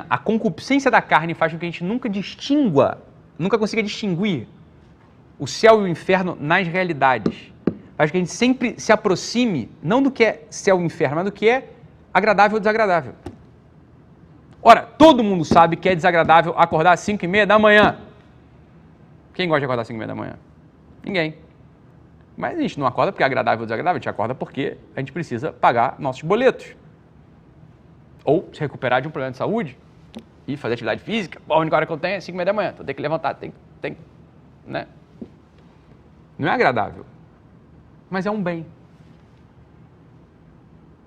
a concupiscência da carne faz com que a gente nunca consiga distinguir o céu e o inferno nas realidades. Faz com que a gente sempre se aproxime, não do que é céu e inferno, mas do que é agradável ou desagradável. Ora, todo mundo sabe que é desagradável acordar às 5h30 da manhã. Quem gosta de acordar às 5h30 da manhã? Ninguém. Mas a gente não acorda porque é agradável ou desagradável, a gente acorda porque a gente precisa pagar nossos boletos. Ou se recuperar de um problema de saúde e fazer atividade física. Bom, a única hora que eu tenho é 5h30 da manhã, então tem que levantar, tem, né? Não é agradável, mas é um bem.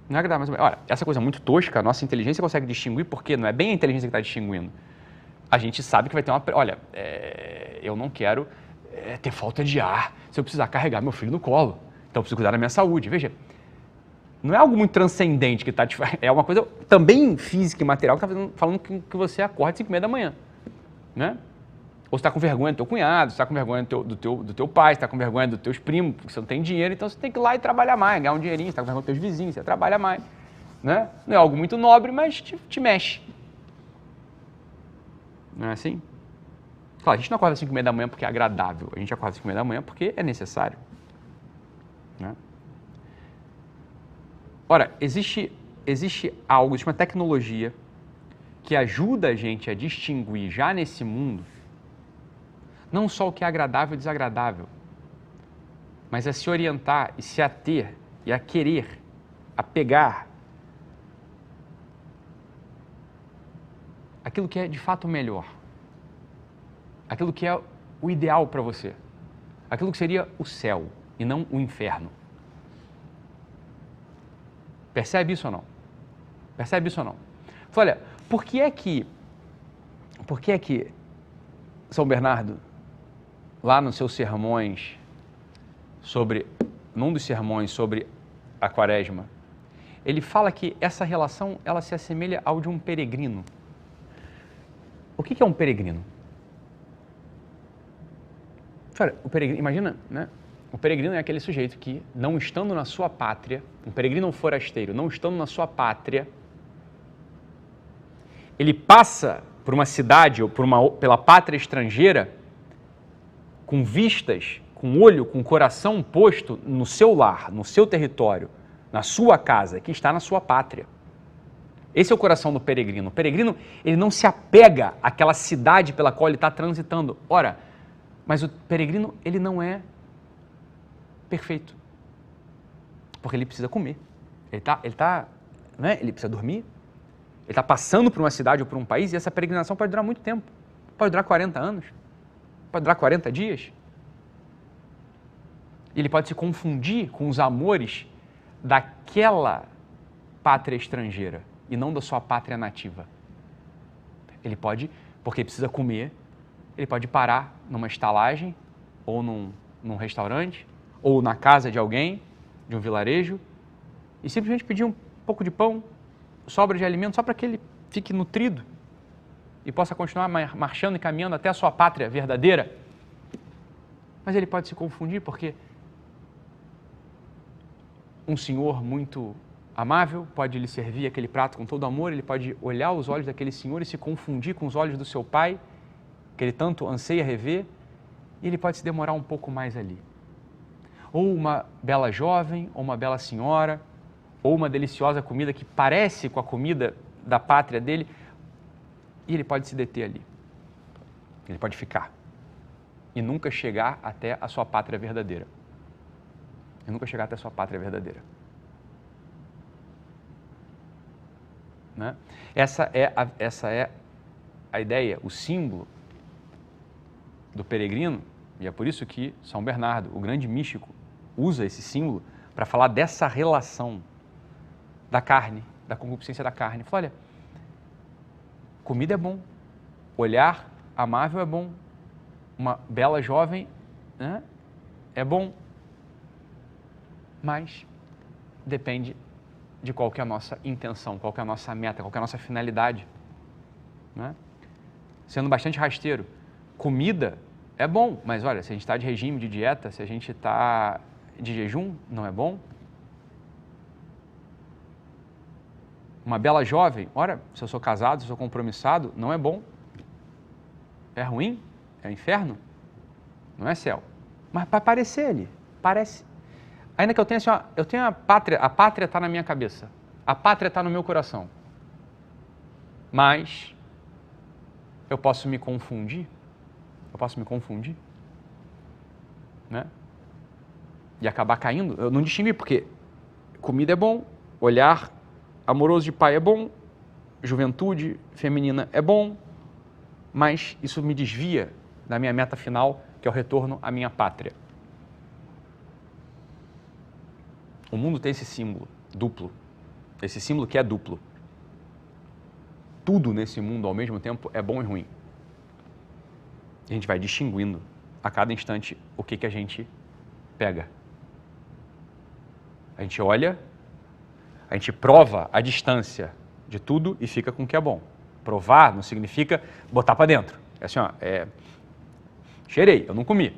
Não é agradável, mas é um bem. Olha, essa coisa muito tosca, a nossa inteligência consegue distinguir porque não é bem a inteligência que está distinguindo. A gente sabe que vai ter uma... Olha, eu não quero ter falta de ar se eu precisar carregar meu filho no colo. Então eu preciso cuidar da minha saúde. Veja, não é algo muito transcendente que está... É uma coisa também física e material que está falando que você acorde às 5h30 da manhã, né? Ou você está com vergonha do teu cunhado, você está com vergonha do teu pai, você está com vergonha dos teus primos, porque você não tem dinheiro, então você tem que ir lá e trabalhar mais, ganhar um dinheirinho, você está com vergonha dos teus vizinhos, você trabalha mais, né? Não é algo muito nobre, mas te mexe. Não é assim? Claro, a gente não acorda às 5h30 da manhã porque é agradável, a gente acorda às 5h30 da manhã porque é necessário, né? Ora, existe algo, existe uma tecnologia que ajuda a gente a distinguir já nesse mundo não só o que é agradável e desagradável, mas a se orientar e se ater e a querer, a pegar aquilo que é de fato melhor, aquilo que é o ideal para você, aquilo que seria o céu e não o inferno. Percebe isso ou não? Percebe isso ou não? Olha, por que é que São Bernardo, lá nos seus sermões num dos sermões sobre a quaresma, ele fala que essa relação ela se assemelha ao de um peregrino. O que é um peregrino? Cara, o peregrino, imagina, né? O peregrino é aquele sujeito que, não estando na sua pátria, um peregrino forasteiro, não estando na sua pátria, ele passa por uma cidade ou pela pátria estrangeira com vistas, com olho, com coração posto no seu lar, no seu território, na sua casa, que está na sua pátria. Esse é o coração do peregrino. O peregrino, ele não se apega àquela cidade pela qual ele está transitando. Ora, mas o peregrino, ele não é perfeito. Porque ele precisa comer. Ele precisa dormir. Ele está passando por uma cidade ou por um país e essa peregrinação pode durar muito tempo. Pode durar 40 anos. Pode durar 40 dias. E ele pode se confundir com os amores daquela pátria estrangeira e não da sua pátria nativa. Ele pode, porque precisa comer, ele pode parar numa estalagem ou num restaurante ou na casa de alguém, de um vilarejo, e simplesmente pedir um pouco de pão, sobra de alimento, só para que ele fique nutrido e possa continuar marchando e caminhando até a sua pátria verdadeira. Mas ele pode se confundir porque um senhor muito amável pode lhe servir aquele prato com todo amor, ele pode olhar os olhos daquele senhor e se confundir com os olhos do seu pai, que ele tanto anseia rever, e ele pode se demorar um pouco mais ali. Ou uma bela jovem, ou uma bela senhora, ou uma deliciosa comida que parece com a comida da pátria dele, e ele pode se deter ali. Ele pode ficar e nunca chegar até a sua pátria verdadeira. E nunca chegar até a sua pátria verdadeira. Né? Essa é a ideia, o símbolo do peregrino, e é por isso que São Bernardo, o grande místico, usa esse símbolo para falar dessa relação da carne, da concupiscência da carne. Fala, olha, comida é bom, olhar amável é bom, uma bela jovem, né, é bom, mas depende de qual que é a nossa intenção, qual que é a nossa meta, qual que é a nossa finalidade. Né? Sendo bastante rasteiro, comida é bom, mas olha, se a gente está de regime, de dieta, se a gente está de jejum, não é bom. Uma bela jovem, ora, se eu sou casado, se eu sou compromissado, não é bom. É ruim? É inferno? Não é céu. Mas para parecer ali, parece. Ainda que eu tenha assim, ó, eu tenho a pátria está na minha cabeça, a pátria está no meu coração. Mas eu posso me confundir, né? E acabar caindo, eu não distingui, porque comida é bom, olhar amoroso de pai é bom, juventude feminina é bom, mas isso me desvia da minha meta final, que é o retorno à minha pátria. O mundo tem esse símbolo duplo, esse símbolo que é duplo. Tudo nesse mundo, ao mesmo tempo, é bom e ruim. A gente vai distinguindo a cada instante o que a gente pega. A gente olha, a gente prova a distância de tudo e fica com o que é bom. Provar não significa botar para dentro. É assim, ó, cheirei, eu não comi.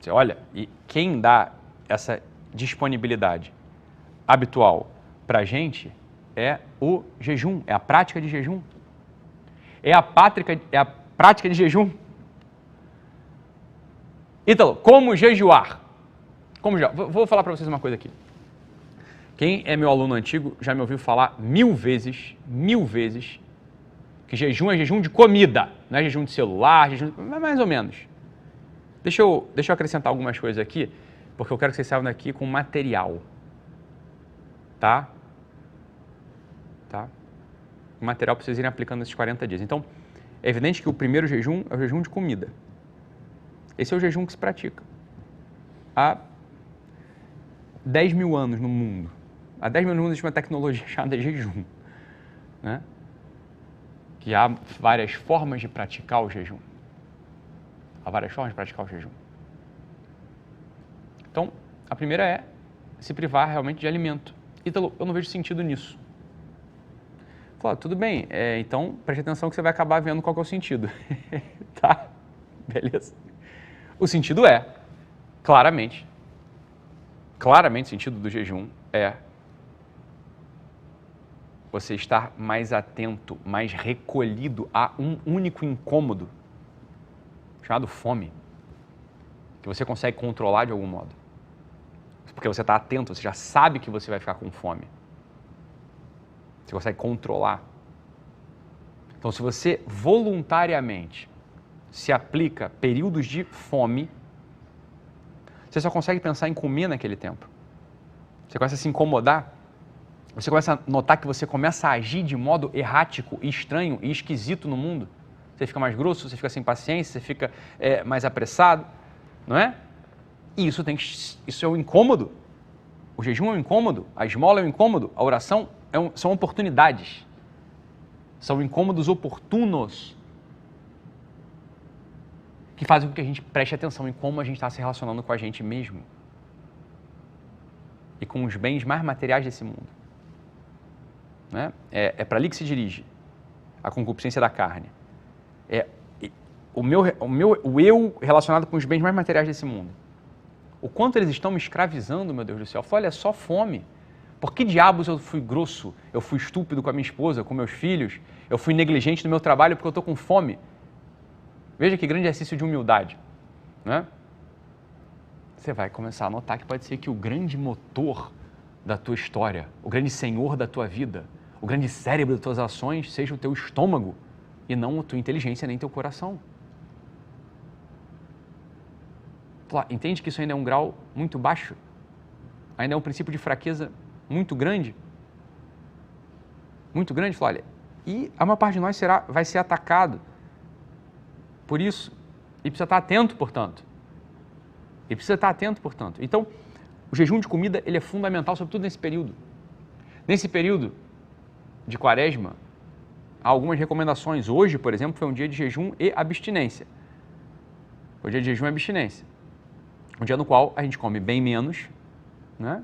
Você olha, e quem dá essa disponibilidade habitual para a gente é o jejum, é a prática de jejum. É a prática de jejum. Ítalo, como jejuar? Vou falar para vocês uma coisa aqui. Quem é meu aluno antigo já me ouviu falar mil vezes, que jejum é jejum de comida, não é jejum de celular, mais ou menos. Deixa eu acrescentar algumas coisas aqui, porque eu quero que vocês saiam daqui com material. Tá? Material para vocês irem aplicando nesses 40 dias. Então, é evidente que o primeiro jejum é o jejum de comida. Esse é o jejum que se pratica há 10 mil anos no mundo. Há 10 mil anos existe uma tecnologia chamada jejum, né? Que há várias formas de praticar o jejum. Então, a primeira é se privar realmente de alimento. Ítalo, eu não vejo sentido nisso. Falei, tudo bem, então preste atenção que você vai acabar vendo qual que é o sentido. Tá? Beleza? O sentido é, claramente o sentido do jejum é você estar mais atento, mais recolhido a um único incômodo, chamado fome, que você consegue controlar de algum modo. Porque você está atento, você já sabe que você vai ficar com fome. Você consegue controlar. Então, se você voluntariamente se aplica períodos de fome, você só consegue pensar em comer naquele tempo. Você começa a se incomodar, você começa a notar que você começa a agir de modo errático, estranho e esquisito no mundo. Você fica mais grosso, você fica sem paciência, você fica mais apressado, não é? E isso é um incômodo. O jejum é um incômodo, a esmola é um incômodo, a oração são oportunidades. São incômodos oportunos que fazem com que a gente preste atenção em como a gente está se relacionando com a gente mesmo e com os bens mais materiais desse mundo. Né? É para ali que se dirige a concupiscência da carne. O eu relacionado com os bens mais materiais desse mundo. O quanto eles estão me escravizando, meu Deus do céu. Eu falei, olha, é só fome. Por que diabos eu fui grosso? Eu fui estúpido com a minha esposa, com meus filhos? Eu fui negligente no meu trabalho porque eu estou com fome? Veja que grande exercício de humildade. Né? Você vai começar a notar que pode ser que o grande motor da tua história, o grande senhor da tua vida, o grande cérebro das tuas ações seja o teu estômago e não a tua inteligência nem teu coração. Entende que isso ainda é um grau muito baixo? Ainda é um princípio de fraqueza muito grande? Muito grande, olha, e a maior parte de nós vai ser atacado por isso. E precisa estar atento, portanto. Então, o jejum de comida ele é fundamental, sobretudo nesse período. Nesse período de quaresma, há algumas recomendações. Hoje, por exemplo, foi um dia de jejum e abstinência. O dia de jejum e abstinência. Um dia no qual a gente come bem menos, né?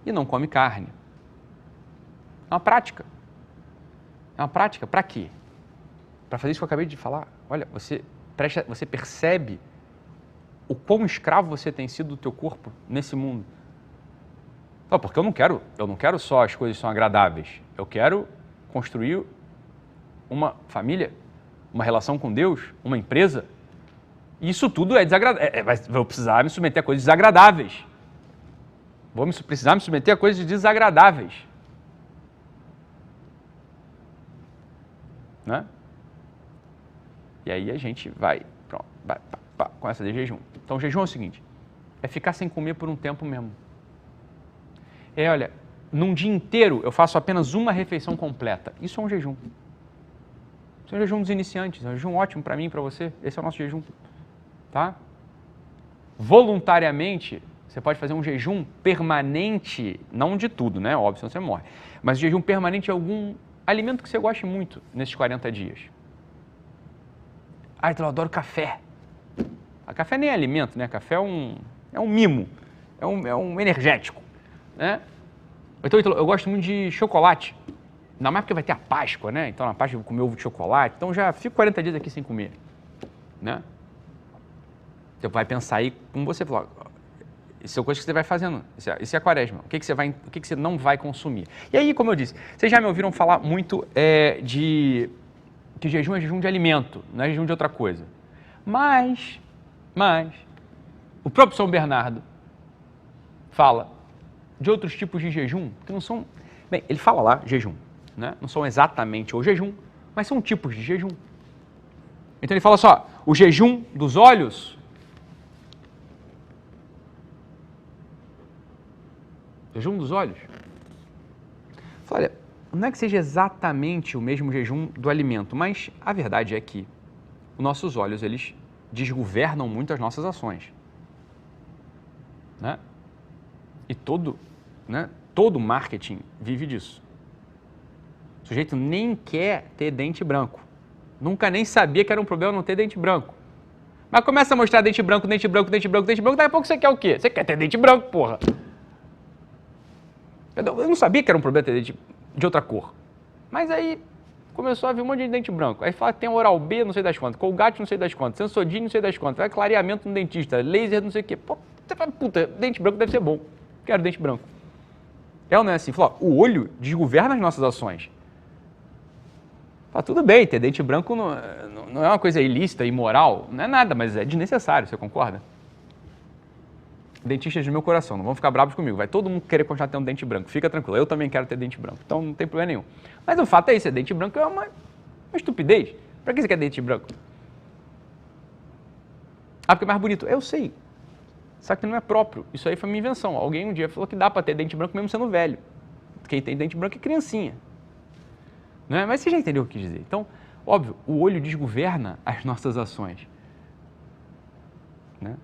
E não come carne. É uma prática. Para quê? Para fazer isso que eu acabei de falar. Olha, você percebe o quão escravo você tem sido do teu corpo nesse mundo. Porque eu não quero só as coisas que são agradáveis. Eu quero construir uma família, uma relação com Deus, uma empresa. Isso tudo é desagradável. Vou precisar me submeter a coisas desagradáveis. Vou precisar me submeter a coisas desagradáveis. Né? E aí a gente vai começa a fazer jejum. Então o jejum é o seguinte, é ficar sem comer por um tempo mesmo. Olha, num dia inteiro eu faço apenas uma refeição completa. Isso é um jejum. Isso é um jejum dos iniciantes, é um jejum ótimo para mim e para você. Esse é o nosso jejum. Tá? Voluntariamente, você pode fazer um jejum permanente, não de tudo, né? Óbvio, senão você morre. Mas jejum permanente de algum alimento que você goste muito nesses 40 dias. Então eu adoro café. A café nem é alimento, né? Café é um mimo, é um energético, né? Então eu gosto muito de chocolate. Ainda mais porque vai ter a Páscoa, né? Então na Páscoa eu vou comer ovo de chocolate. Então já fico 40 dias aqui sem comer, né? Você vai pensar aí, como você falou, isso é coisa que você vai fazendo, isso é a quaresma, o que você não vai consumir. E aí, como eu disse, vocês já me ouviram falar muito que jejum é jejum de alimento, não é jejum de outra coisa. Mas, o próprio São Bernardo fala de outros tipos de jejum que não são... Bem, ele fala lá, jejum, né? Não são exatamente o jejum, mas são tipos de jejum. Então ele fala só, o jejum dos olhos... Jejum dos olhos? Olha, não é que seja exatamente o mesmo jejum do alimento, mas a verdade é que os nossos olhos, eles desgovernam muito as nossas ações. Né? E todo marketing vive disso. O sujeito nem quer ter dente branco. Nunca nem sabia que era um problema não ter dente branco. Mas começa a mostrar dente branco, daqui a pouco você quer o quê? Você quer ter dente branco, porra. Eu não sabia que era um problema ter dente de outra cor. Mas aí começou a vir um monte de dente branco. Aí fala que tem Oral-B, não sei das quantas, Colgate, não sei das quantas, Sensodyne, não sei das quantas, vai clareamento no dentista, laser, não sei o quê. Pô, você fala, puta, dente branco deve ser bom. Quero dente branco. É ou não é assim? Fala, o olho desgoverna as nossas ações. Fala, tudo bem, ter dente branco não é uma coisa ilícita, imoral, não é nada, mas é desnecessário, você concorda? Dentistas do meu coração, não vão ficar bravos comigo, vai todo mundo querer continuar tendo dente branco, fica tranquilo, eu também quero ter dente branco, então não tem problema nenhum. Mas o fato é isso, dente branco é uma estupidez. Pra que você quer dente branco? Ah, porque é mais bonito. Eu sei, só que não é próprio, isso aí foi minha invenção. Alguém um dia falou que dá pra ter dente branco mesmo sendo velho. Quem tem dente branco é criancinha. Não é? Mas você já entendeu o que quis dizer. Então, óbvio, o olho desgoverna as nossas ações. Né?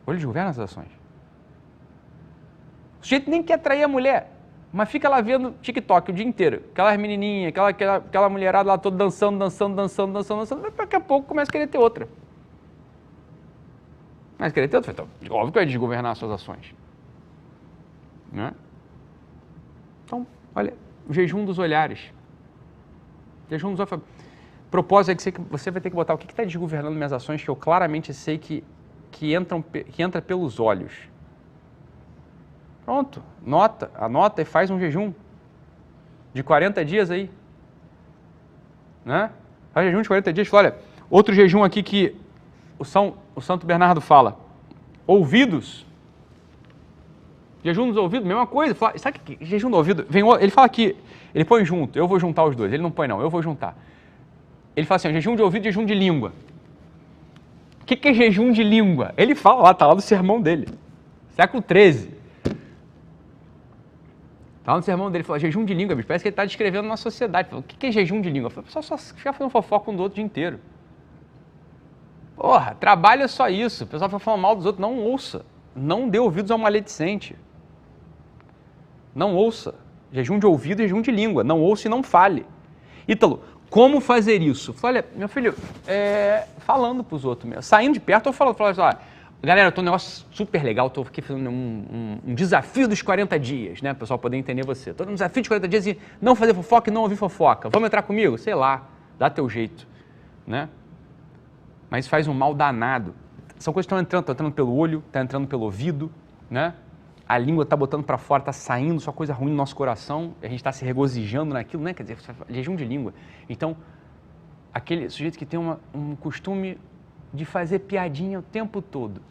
O olho desgoverna as ações. O sujeito nem quer atrair a mulher, mas fica lá vendo TikTok o dia inteiro. Aquelas menininhas, aquela mulherada lá toda dançando. Daqui a pouco começa a querer ter outra. Mas querer ter outra? Então, óbvio que vai desgovernar as suas ações. Né? Então, olha, o jejum dos olhares. Jejum dos olhares. Propósito é que você vai ter que botar o que está desgovernando minhas ações, que eu claramente sei que entra pelos olhos. Pronto, anota e faz um jejum de 40 dias aí. Né? Faz jejum de 40 dias. Olha, outro jejum aqui que o Santo Bernardo fala. Ouvidos. Jejum dos ouvidos, mesma coisa. Sabe que jejum do ouvido? Ele fala que ele põe junto, eu vou juntar os dois. Ele não põe não, eu vou juntar. Ele fala assim, jejum de ouvido e jejum de língua. O que é jejum de língua? Ele fala lá, está lá no sermão dele. Século XIII. Está lá no sermão dele, fala jejum de língua, bicho. Parece que ele está descrevendo na sociedade. Fala, o que é jejum de língua? O pessoal só fica fazendo fofoca um do outro o dia inteiro. Porra, trabalho é só isso. O pessoal fica falando mal dos outros, não ouça. Não dê ouvidos ao maledicente. Não ouça. Jejum de ouvido e jejum de língua. Não ouça e não fale. Ítalo, como fazer isso? Olha, meu filho, falando para os outros mesmo. Saindo de perto, eu falo assim, galera, eu tô num negócio super legal, estou aqui fazendo um desafio dos 40 dias, né? Para o pessoal poder entender você. Estou num desafio de 40 dias e não fazer fofoca e não ouvir fofoca. Vamos entrar comigo? Sei lá, dá teu jeito, né? Mas faz um mal danado. São coisas que estão entrando pelo olho, estão entrando pelo ouvido, né? A língua está botando para fora, está saindo só coisa ruim no nosso coração, a gente está se regozijando naquilo, né? Quer dizer, jejum de língua. Então, aquele sujeito que tem um costume de fazer piadinha o tempo todo.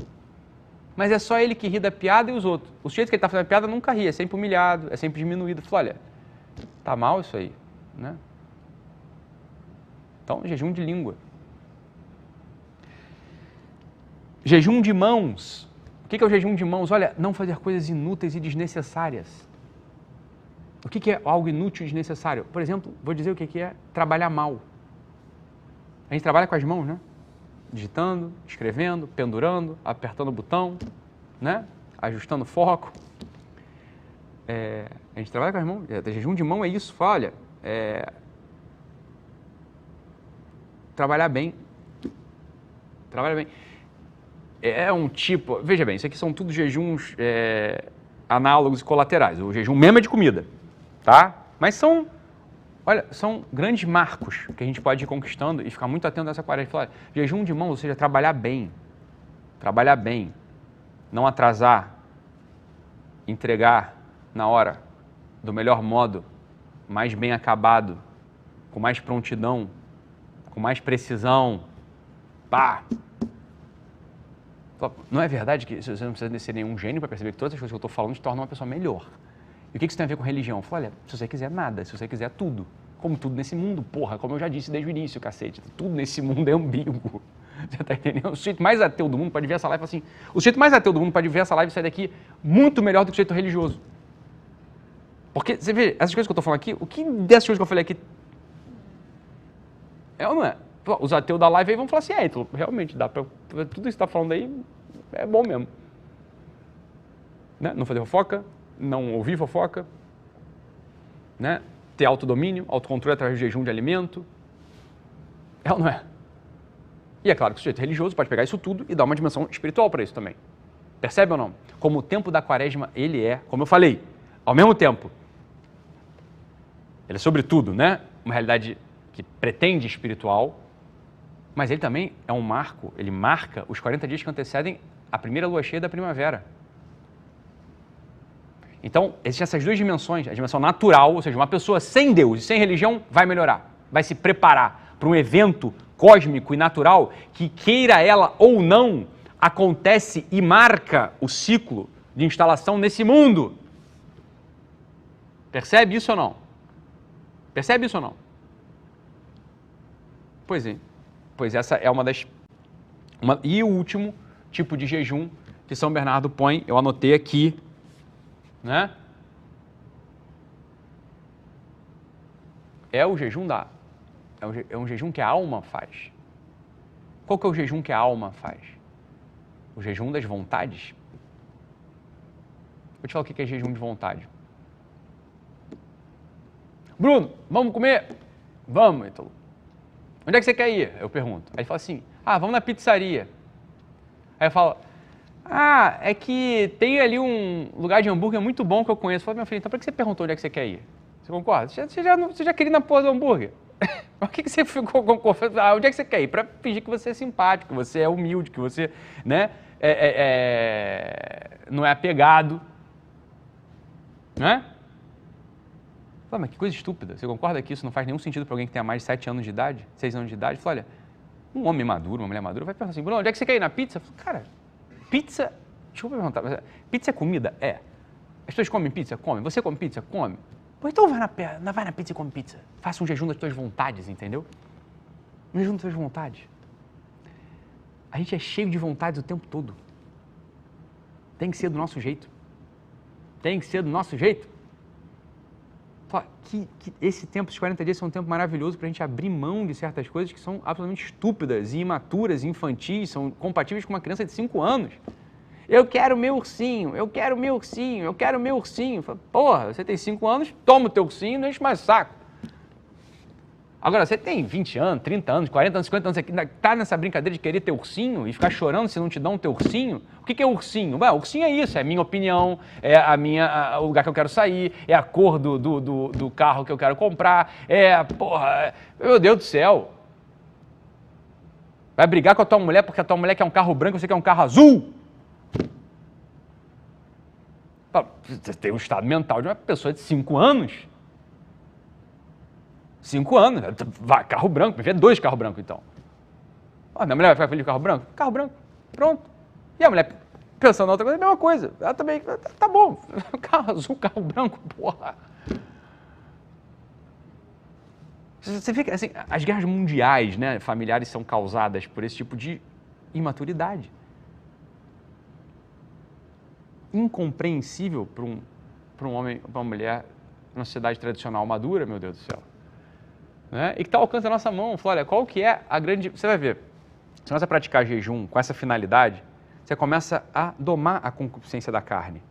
Mas é só ele que ri da piada e os outros. O sujeito que ele está fazendo piada nunca ri, é sempre humilhado, é sempre diminuído. Fala, olha, tá mal isso aí, né? Então, jejum de língua. Jejum de mãos. O que é o jejum de mãos? Olha, não fazer coisas inúteis e desnecessárias. O que é algo inútil e desnecessário? Por exemplo, vou dizer o que é trabalhar mal. A gente trabalha com as mãos, né? Digitando, escrevendo, pendurando, apertando o botão, né? Ajustando o foco. A gente trabalha com as mãos. Jejum de mão é isso. Olha, trabalhar bem. Trabalhar bem. É um tipo... Veja bem, isso aqui são tudo jejuns análogos e colaterais. O jejum mesmo é de comida, tá? Mas são grandes marcos que a gente pode ir conquistando e ficar muito atento nessa quaresma. Falar, jejum de mão, ou seja, trabalhar bem, não atrasar, entregar na hora, do melhor modo, mais bem acabado, com mais prontidão, com mais precisão. Pá! Não é verdade que você não precisa ser nenhum gênio para perceber que todas as coisas que eu estou falando te tornam uma pessoa melhor? E o que isso tem a ver com religião? Fala, olha, se você quiser nada, se você quiser tudo. Como tudo nesse mundo, porra, como eu já disse desde o início, cacete. Tudo nesse mundo é ambíguo. Você tá entendendo? O sujeito mais ateu do mundo pode ver essa live e falar assim, o sujeito mais ateu do mundo pode ver essa live e sair daqui muito melhor do que o sujeito religioso. Porque, você vê, essas coisas que eu estou falando aqui, o que dessas coisas que eu falei aqui é ou não é? Os ateus da live aí vão falar assim, então, realmente, dá pra... Tudo isso que você está falando aí é bom mesmo. Né? Não fazer fofoca, não ouvir fofoca, né? Ter autodomínio, autocontrole através do jejum de alimento. É ou não é? E é claro que o sujeito religioso pode pegar isso tudo e dar uma dimensão espiritual para isso também. Percebe ou não? Como o tempo da quaresma, ele é, como eu falei, ao mesmo tempo, ele é sobretudo, né? Uma realidade que pretende espiritual, mas ele também é um marco, ele marca os 40 dias que antecedem a primeira lua cheia da primavera. Então, existem essas duas dimensões, a dimensão natural, ou seja, uma pessoa sem Deus e sem religião vai melhorar, vai se preparar para um evento cósmico e natural que, queira ela ou não, acontece e marca o ciclo de instalação nesse mundo. Percebe isso ou não? Percebe isso ou não? Pois é. Pois essa é uma das... E o último tipo de jejum que São Bernardo põe, eu anotei aqui, né? É o jejum é um jejum que a alma faz. Qual que é o jejum que a alma faz? O jejum das vontades. Vou te falar o que é jejum de vontade. Bruno, vamos comer? Vamos, Ítalo. Onde é que você quer ir? Eu pergunto. Aí ele fala assim, vamos na pizzaria. Aí eu falo, é que tem ali um lugar de hambúrguer muito bom que eu conheço. Eu falo, meu filho, então por que você perguntou onde é que você quer ir? Você concorda? Você já queria ir na porra do hambúrguer. Por que você ficou concorrendo? Onde é que você quer ir? Para fingir que você é simpático, que você é humilde, que você, né, não é apegado. Né? Mas que coisa estúpida. Você concorda que isso não faz nenhum sentido para alguém que tenha mais de 7 anos de idade, 6 anos de idade? Fala, olha, um homem maduro, uma mulher madura vai pensar assim, Bruno, onde é que você quer ir na pizza? Falo, cara, pizza... Desculpa perguntar, mas pizza é comida? É. As pessoas comem pizza? Comem. Você come pizza? Come. Pô, então vai na pizza e come pizza. Faça um jejum das tuas vontades, entendeu? Um jejum das tuas vontades. A gente é cheio de vontades o tempo todo. Tem que ser do nosso jeito. Tem que ser do nosso jeito. Que esse tempo, esses 40 dias, são um tempo maravilhoso para a gente abrir mão de certas coisas que são absolutamente estúpidas e imaturas, infantis, são compatíveis com uma criança de 5 anos. Eu quero meu ursinho, eu quero meu ursinho, eu quero meu ursinho. Porra, você tem 5 anos, toma o teu ursinho e não enche mais o saco. Agora, você tem 20 anos, 30 anos, 40 anos, 50 anos, você ainda tá nessa brincadeira de querer ter ursinho e ficar chorando se não te dão teu ursinho? O que é ursinho? Ué, ursinho é isso, é a minha opinião, é o lugar que eu quero sair, é a cor do carro que eu quero comprar, meu Deus do céu. Vai brigar com a tua mulher porque a tua mulher quer um carro branco e você quer um carro azul? Você tem um estado mental de uma pessoa de 5 anos. 5 anos, vai, carro branco, me vê 2 carros brancos então. Minha mulher vai ficar feliz de carro branco? Carro branco, pronto. E a mulher pensando na outra coisa, é a mesma coisa. Ela também, tá bom, carro azul, carro branco, porra. Você vê que assim, as guerras mundiais, né, familiares são causadas por esse tipo de imaturidade. Incompreensível para um homem, para uma mulher, numa sociedade tradicional madura, meu Deus do céu. Né? E que está ao alcance da nossa mão. Fala, olha, qual que é a grande... Você vai ver, se você praticar jejum com essa finalidade, você começa a domar a concupiscência da carne.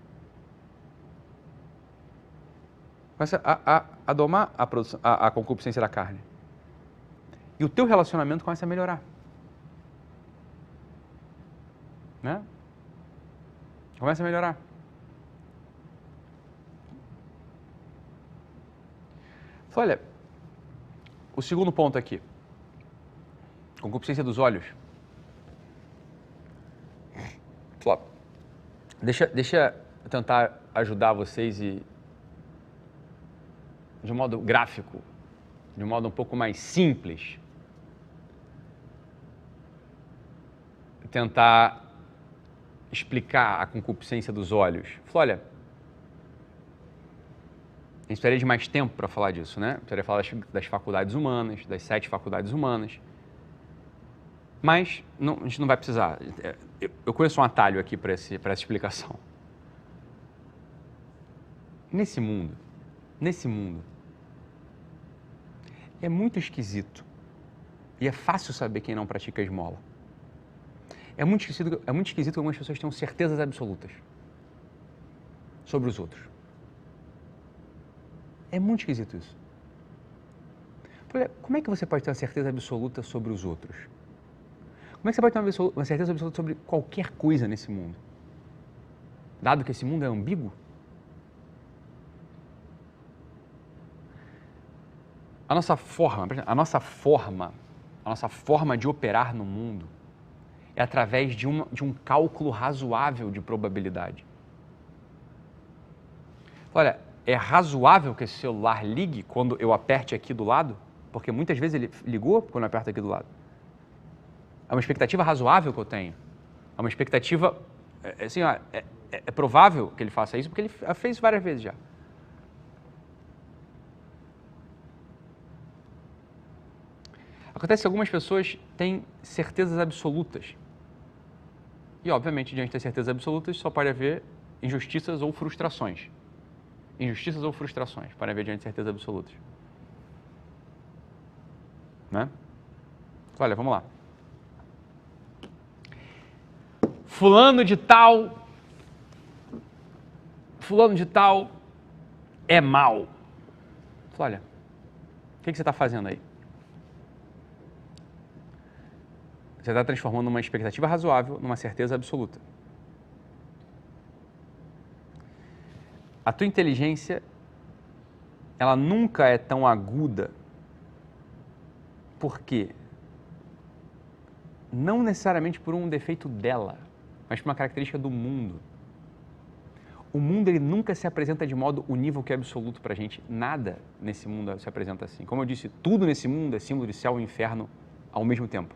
Começa a domar a concupiscência da carne. E o teu relacionamento começa a melhorar. Né? Começa a melhorar. Olha, o segundo ponto aqui, concupiscência dos olhos. Deixa eu tentar ajudar vocês de um modo gráfico, de um modo um pouco mais simples, tentar explicar a concupiscência dos olhos. Olha, a gente precisaria de mais tempo para falar disso, né? Precisaria falar das faculdades humanas, das 7 faculdades humanas. Mas a gente não vai precisar. Eu conheço um atalho aqui para essa explicação. Nesse mundo, é muito esquisito e é fácil saber quem não pratica esmola. É muito esquisito que algumas pessoas tenham certezas absolutas sobre os outros. É muito esquisito isso. Como é que você pode ter uma certeza absoluta sobre os outros? Como é que você pode ter uma certeza absoluta sobre qualquer coisa nesse mundo? dado que esse mundo é ambíguo? A nossa forma de operar no mundo é através de um cálculo razoável de probabilidade. Olha, é razoável que esse celular ligue quando eu aperte aqui do lado? Porque muitas vezes ele ligou quando eu aperto aqui do lado. É uma expectativa razoável que eu tenho. É uma expectativa, assim, é provável que ele faça isso, porque ele fez isso várias vezes já. Acontece que algumas pessoas têm certezas absolutas. E, obviamente, diante das certezas absolutas, só pode haver injustiças ou frustrações. Injustiças ou frustrações para haver diante de certezas absolutas. Né? Olha, vamos lá. Fulano de tal é mau. Olha, o que você está fazendo aí? Você está transformando uma expectativa razoável numa certeza absoluta. A tua inteligência, ela nunca é tão aguda. Por quê? Não necessariamente por um defeito dela, mas por uma característica do mundo. O mundo, ele nunca se apresenta de modo unívoco e absoluto para a gente. Nada nesse mundo se apresenta assim. Como eu disse, tudo nesse mundo é símbolo de céu e inferno ao mesmo tempo.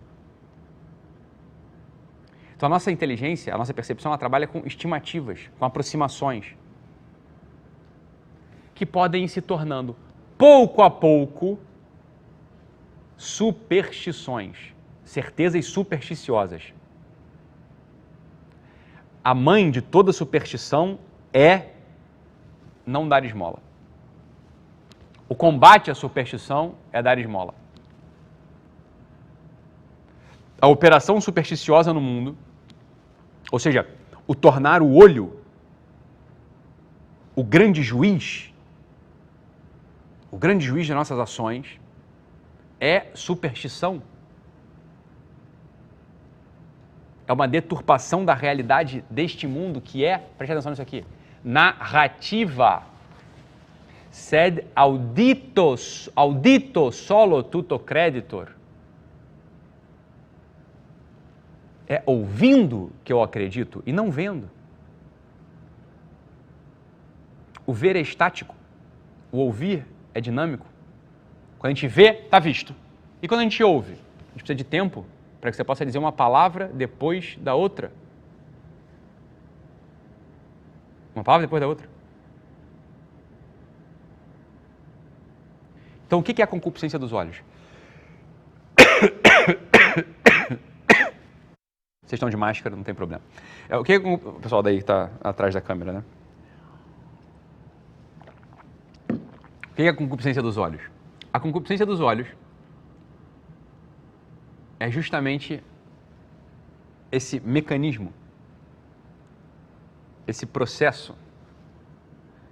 Então, a nossa inteligência, a nossa percepção, ela trabalha com estimativas, com aproximações, que podem ir se tornando, pouco a pouco, superstições, certezas supersticiosas. A mãe de toda superstição é não dar esmola. O combate à superstição é dar esmola. A operação supersticiosa no mundo, ou seja, o tornar o olho o grande juiz de nossas ações, é superstição. É uma deturpação da realidade deste mundo que é, preste atenção nisso aqui, narrativa. Sed audito solo tuto creditor. É ouvindo que eu acredito e não vendo. O ver é estático, o ouvir é dinâmico. Quando a gente vê, está visto. E quando a gente ouve? A gente precisa de tempo para que você possa dizer uma palavra depois da outra. Uma palavra depois da outra. Então, o que é a concupiscência dos olhos? Vocês estão de máscara, não tem problema. O que o pessoal daí está atrás da câmera, né? O que é a concupiscência dos olhos? A concupiscência dos olhos é justamente esse mecanismo, esse processo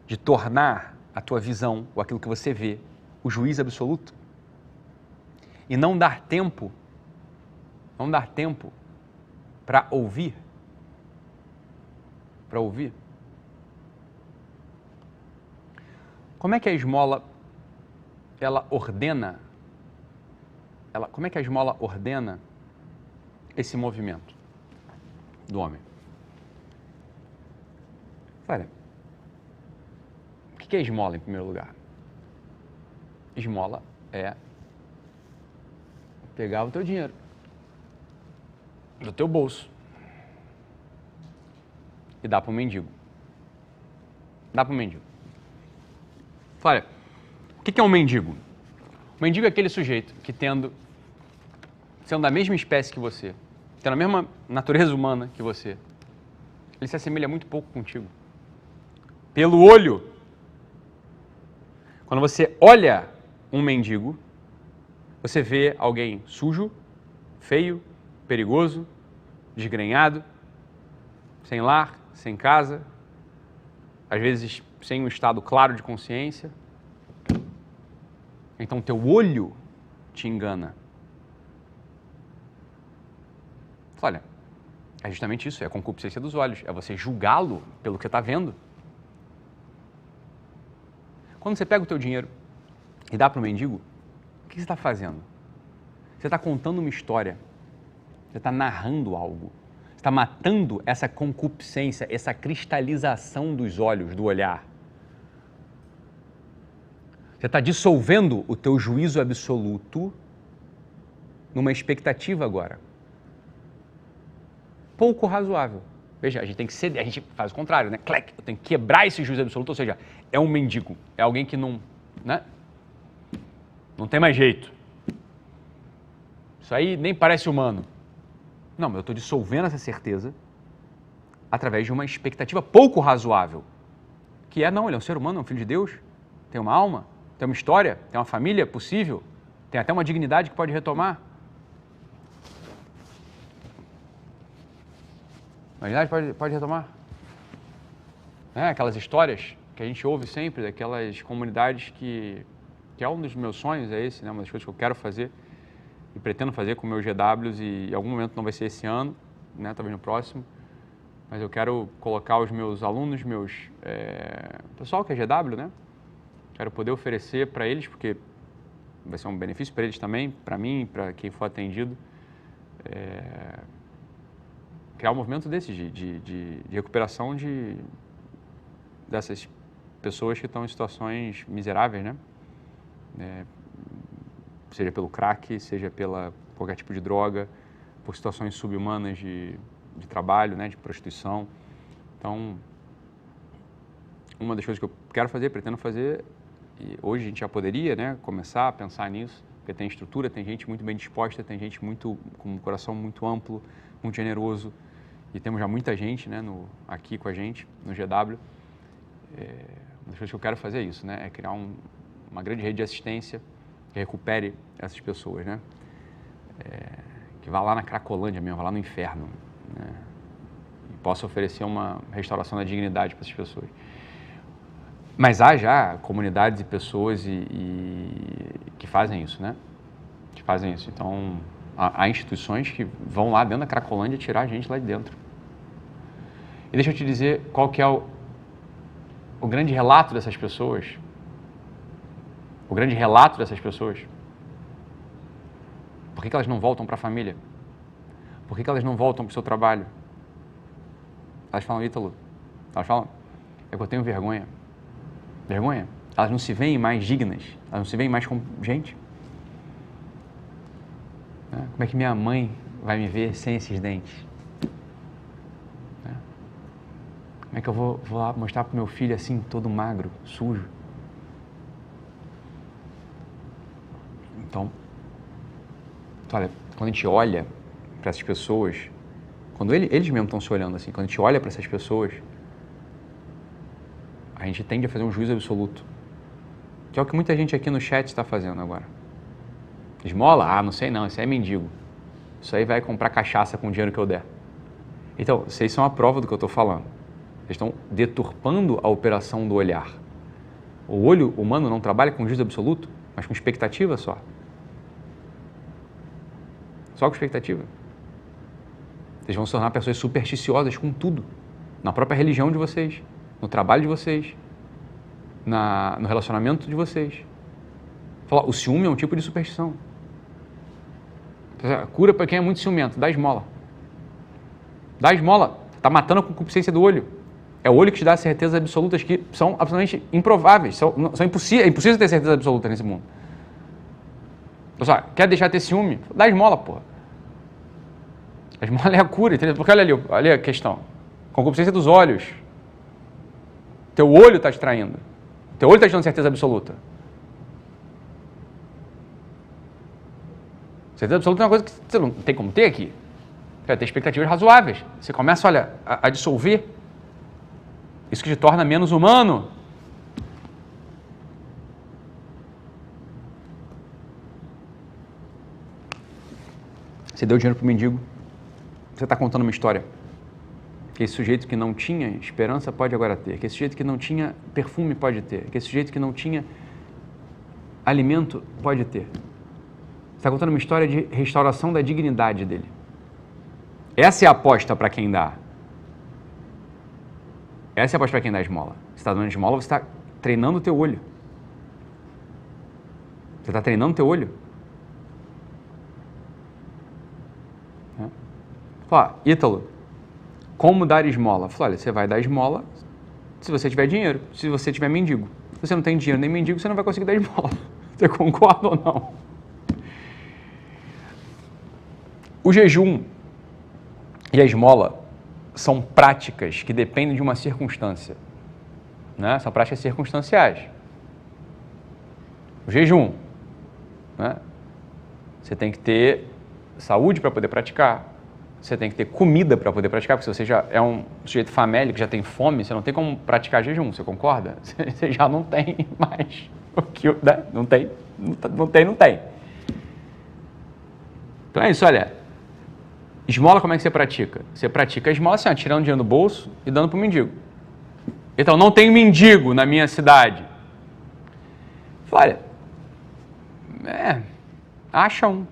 de tornar a tua visão, ou aquilo que você vê, o juiz absoluto, e não dar tempo para ouvir. Como é que a esmola, como é que a esmola ordena esse movimento do homem? Olha, o que é esmola em primeiro lugar? Esmola é pegar o teu dinheiro do teu bolso e dar para o mendigo. Olha, o que é um mendigo? O mendigo é aquele sujeito que sendo da mesma espécie que você, tendo a mesma natureza humana que você, ele se assemelha muito pouco contigo. Pelo olho. Quando você olha um mendigo, você vê alguém sujo, feio, perigoso, desgrenhado, sem lar, sem casa, às vezes sem um estado claro de consciência. Então, teu olho te engana. Olha, É justamente isso, é a concupiscência dos olhos, é você julgá-lo pelo que você está vendo. Quando você pega o teu dinheiro e dá para o mendigo, o que você está fazendo? Você está contando uma história, você está narrando algo, você está matando essa concupiscência, essa cristalização dos olhos, do olhar. Você está dissolvendo o teu juízo absoluto numa expectativa agora. Pouco razoável. Veja, a gente tem que ceder, a gente faz o contrário, né? Clec, eu tenho que quebrar esse juízo absoluto, ou seja, é um mendigo, é alguém que não, né? Não tem mais jeito. Isso aí nem parece humano. Não, mas eu estou dissolvendo essa certeza através de uma expectativa pouco razoável, que é, não, ele é um ser humano, é um filho de Deus, tem uma alma, tem uma história, tem uma família possível, tem até uma dignidade que pode retomar. A dignidade pode retomar. Aquelas histórias que a gente ouve sempre, daquelas comunidades que é um dos meus sonhos, é esse, né? Uma das coisas que eu quero fazer e pretendo fazer com meus GWs, e em algum momento não vai ser esse ano, né? Talvez no próximo, mas eu quero colocar os meus alunos, pessoal que é GW, né? Quero poder oferecer para eles, porque vai ser um benefício para eles também, para mim, para quem for atendido, criar um movimento desses, de recuperação dessas pessoas que estão em situações miseráveis, né? Seja pelo crack, seja pela qualquer tipo de droga, por situações subhumanas de trabalho, né? De prostituição. Então, uma das coisas que eu quero fazer, pretendo fazer, e hoje a gente já poderia, né, começar a pensar nisso, porque tem estrutura, tem gente muito bem disposta, tem gente com um coração muito amplo, muito generoso, e temos já muita gente, né, aqui com a gente, no GW. Uma das coisas que eu quero fazer é isso, né, é criar uma grande rede de assistência que recupere essas pessoas, né, que vá lá na Cracolândia mesmo, vá lá no inferno, né, e possa oferecer uma restauração da dignidade para essas pessoas. Mas há já comunidades e pessoas que fazem isso, né? Que fazem isso. Então, há instituições que vão lá dentro da Cracolândia tirar a gente lá de dentro. E deixa eu te dizer qual que é o grande relato dessas pessoas. O grande relato dessas pessoas. Por que elas não voltam para a família? Por que elas não voltam para o seu trabalho? Elas falam, Ítalo, elas falam, é que eu tenho vergonha. Vergonha? Elas não se veem mais dignas, elas não se veem mais como gente. Como é que minha mãe vai me ver sem esses dentes? Como é que eu vou lá mostrar para o meu filho assim, todo magro, sujo? Então, olha, quando a gente olha para essas pessoas, quando eles mesmos estão se olhando assim, quando a gente olha para essas pessoas, a gente tende a fazer um juízo absoluto, que é o que muita gente aqui no chat está fazendo agora. Esmola? Ah, não sei não, isso aí é mendigo. Isso aí vai comprar cachaça com o dinheiro que eu der. Então, vocês são a prova do que eu estou falando. Vocês estão deturpando a operação do olhar. O olho humano não trabalha com juízo absoluto, mas com expectativa só. Só com expectativa. Vocês vão se tornar pessoas supersticiosas com tudo. Na própria religião de vocês, no trabalho de vocês, no relacionamento de vocês. O ciúme é um tipo de superstição. A cura para quem é muito ciumento, dá esmola. Dá esmola, está matando a concupiscência do olho. É o olho que te dá certezas absolutas que são absolutamente improváveis, são impossíveis, é impossível ter certeza absoluta nesse mundo. Pessoal, quer deixar de ter ciúme? Dá esmola, porra. A esmola é a cura, entendeu? Porque olha ali a questão. Concupiscência dos olhos. Teu olho está te traindo. Teu olho está te dando certeza absoluta. Certeza absoluta é uma coisa que você não tem como ter aqui. Você vai ter expectativas razoáveis. Você começa, olha, a dissolver. Isso que te torna menos humano. Você deu dinheiro para o mendigo. Você está contando uma história. Que esse sujeito que não tinha esperança pode agora ter. Que esse sujeito que não tinha perfume pode ter. Que esse sujeito que não tinha alimento pode ter. Você está contando uma história de restauração da dignidade dele. Essa é a aposta para quem dá. Essa é a aposta para quem dá esmola. Você está dando esmola, você está treinando o teu olho. Você está treinando o teu olho. Fala, Ítalo, como dar esmola? Fala, olha, você vai dar esmola se você tiver dinheiro, se você tiver mendigo. Se você não tem dinheiro nem mendigo, você não vai conseguir dar esmola. Você concorda ou não? O jejum e a esmola são práticas que dependem de uma circunstância. Né? São práticas circunstanciais. O jejum, né? Você tem que ter saúde para poder praticar. Você tem que ter comida para poder praticar, porque se você já é um sujeito famélico, já tem fome, você não tem como praticar jejum, você concorda? Você já não tem mais o que... Né? Não tem. Então é isso, olha. Esmola, como é que você pratica? Você pratica a esmola assim, ó, tirando dinheiro do bolso e dando para o mendigo. Então, não tem mendigo na minha cidade. Olha, acha um.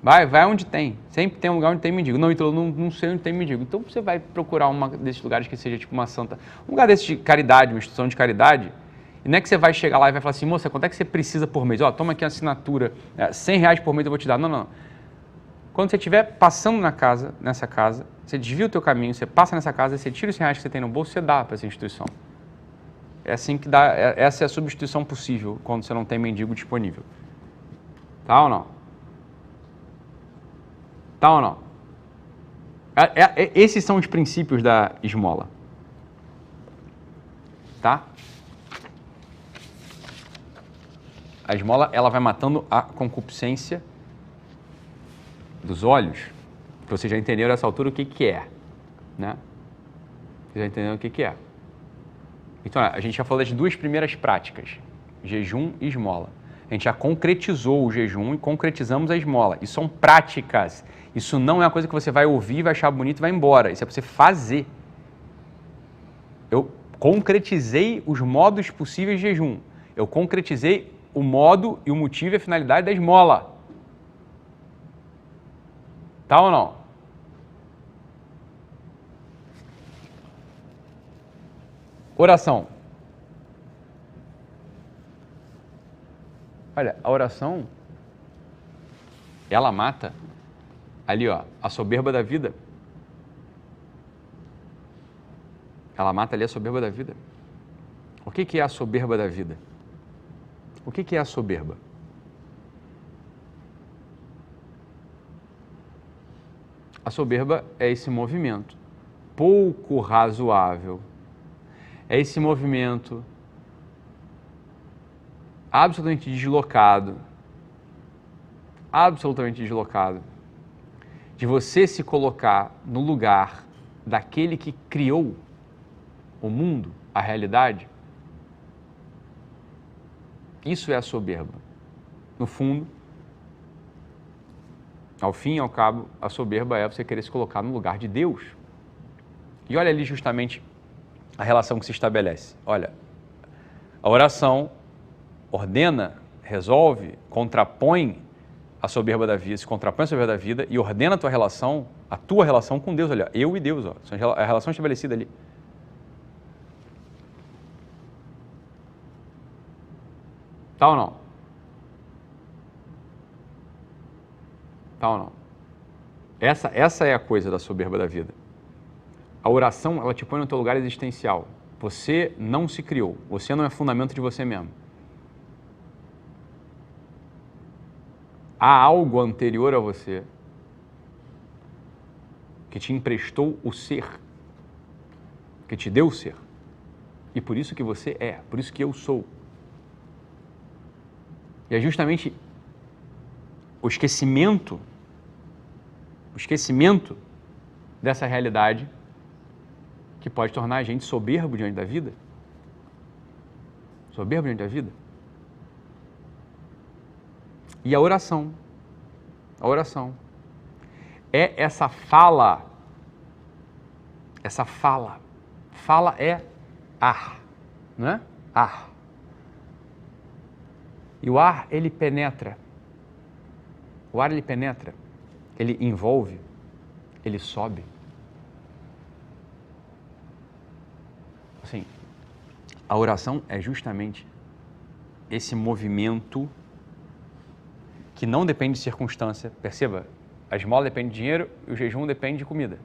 Vai onde tem. Sempre tem um lugar onde tem mendigo. Não, então eu não sei onde tem mendigo. Então você vai procurar um desses lugares que seja tipo uma santa... Um lugar desse de caridade, uma instituição de caridade. E não é que você vai chegar lá e vai falar assim, moça, quanto é que você precisa por mês? Ó, toma aqui a assinatura, R$100 por mês eu vou te dar. Não. Quando você estiver passando nessa casa, você desvia o teu caminho, você passa nessa casa, você tira os R$100 que você tem no bolso e você dá para essa instituição. É assim que dá, essa é a substituição possível quando você não tem mendigo disponível. Tá ou não? Tá ou não? Esses são os princípios da esmola. Tá? A esmola, ela vai matando a concupiscência dos olhos. Vocês já entenderam nessa altura o que é, né? Vocês já entenderam o que é. Então, a gente já falou das duas primeiras práticas, jejum e esmola. A gente já concretizou o jejum e concretizamos a esmola. Isso são práticas. Isso não é uma coisa que você vai ouvir, vai achar bonito e vai embora. Isso é para você fazer. Eu concretizei os modos possíveis de jejum. Eu concretizei o modo e o motivo e a finalidade da esmola. Tá ou não? Oração. Olha, a oração, ela mata ali, ó, a soberba da vida. Ela mata ali a soberba da vida. O que é a soberba da vida? O que é a soberba? A soberba é esse movimento pouco razoável. É esse movimento absolutamente deslocado, de você se colocar no lugar daquele que criou o mundo, a realidade. Isso é a soberba. No fundo, ao fim e ao cabo, a soberba é você querer se colocar no lugar de Deus. E olha ali justamente a relação que se estabelece. Olha, a oração ordena, resolve, contrapõe a soberba da vida, se contrapõe a soberba da vida e ordena a tua relação com Deus. Olha, eu e Deus, ó, é a relação estabelecida ali. Tá ou não? Tá ou não? Essa é a coisa da soberba da vida. A oração, ela te põe no teu lugar existencial. Você não se criou, você não é fundamento de você mesmo. Há algo anterior a você que te emprestou o ser, que te deu o ser. E por isso que você é, por isso que eu sou. E é justamente o esquecimento dessa realidade que pode tornar a gente soberbo diante da vida. Soberbo diante da vida. E a oração é essa fala, fala é ar, não é? Ar. E o ar, ele penetra, ele envolve, ele sobe. Assim, a oração é justamente esse movimento que não depende de circunstância. Perceba, a esmola depende de dinheiro e o jejum depende de comida.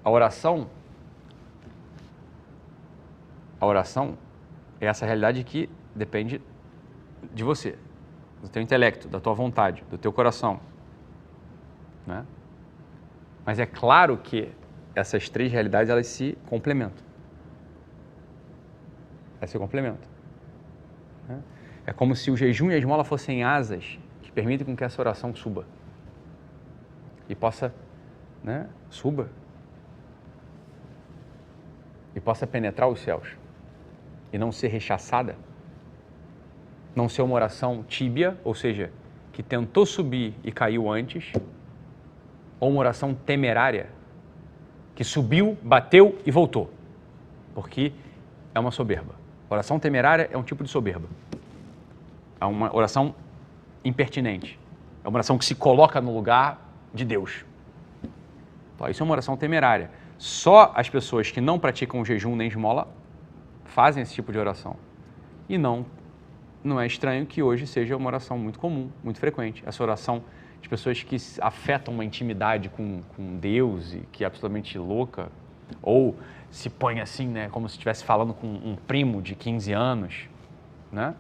A oração é essa realidade que depende de você, do teu intelecto, da tua vontade, do teu coração, né? Mas é claro que essas três realidades, elas se complementam. Elas se complementam, né? É como se o jejum e a esmola fossem asas que permitem com que essa oração suba e possa, né, suba e possa penetrar os céus e não ser rechaçada, não ser uma oração tíbia, ou seja, que tentou subir e caiu antes, ou uma oração temerária, que subiu, bateu e voltou, porque é uma soberba. Oração temerária é um tipo de soberba. É uma oração impertinente. É uma oração que se coloca no lugar de Deus. Então, isso é uma oração temerária. Só as pessoas que não praticam jejum nem esmola fazem esse tipo de oração. E não é estranho que hoje seja uma oração muito comum, muito frequente. Essa oração de pessoas que afetam uma intimidade com Deus e que é absolutamente louca, ou se põe assim, né, como se estivesse falando com um primo de 15 anos, né?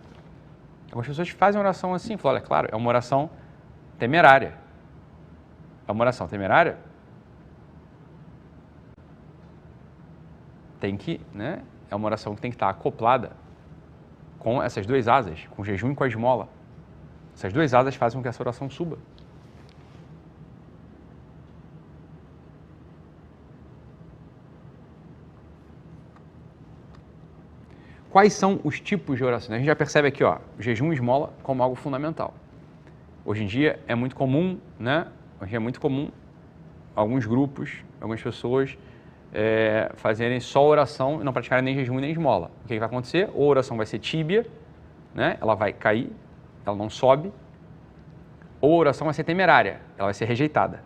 Algumas pessoas fazem oração assim, falam, é claro, é uma oração temerária. É uma oração temerária? Tem que, né, é uma oração que tem que estar acoplada com essas duas asas, com o jejum e com a esmola. Essas duas asas fazem com que essa oração suba. Quais são os tipos de oração? A gente já percebe aqui, ó, jejum e esmola como algo fundamental. Hoje em dia é muito comum, né? Hoje em dia é muito comum alguns grupos, algumas pessoas fazerem só oração e não praticarem nem jejum nem esmola. O que vai acontecer? Ou a oração vai ser tíbia, né? Ela vai cair, ela não sobe, ou a oração vai ser temerária, ela vai ser rejeitada.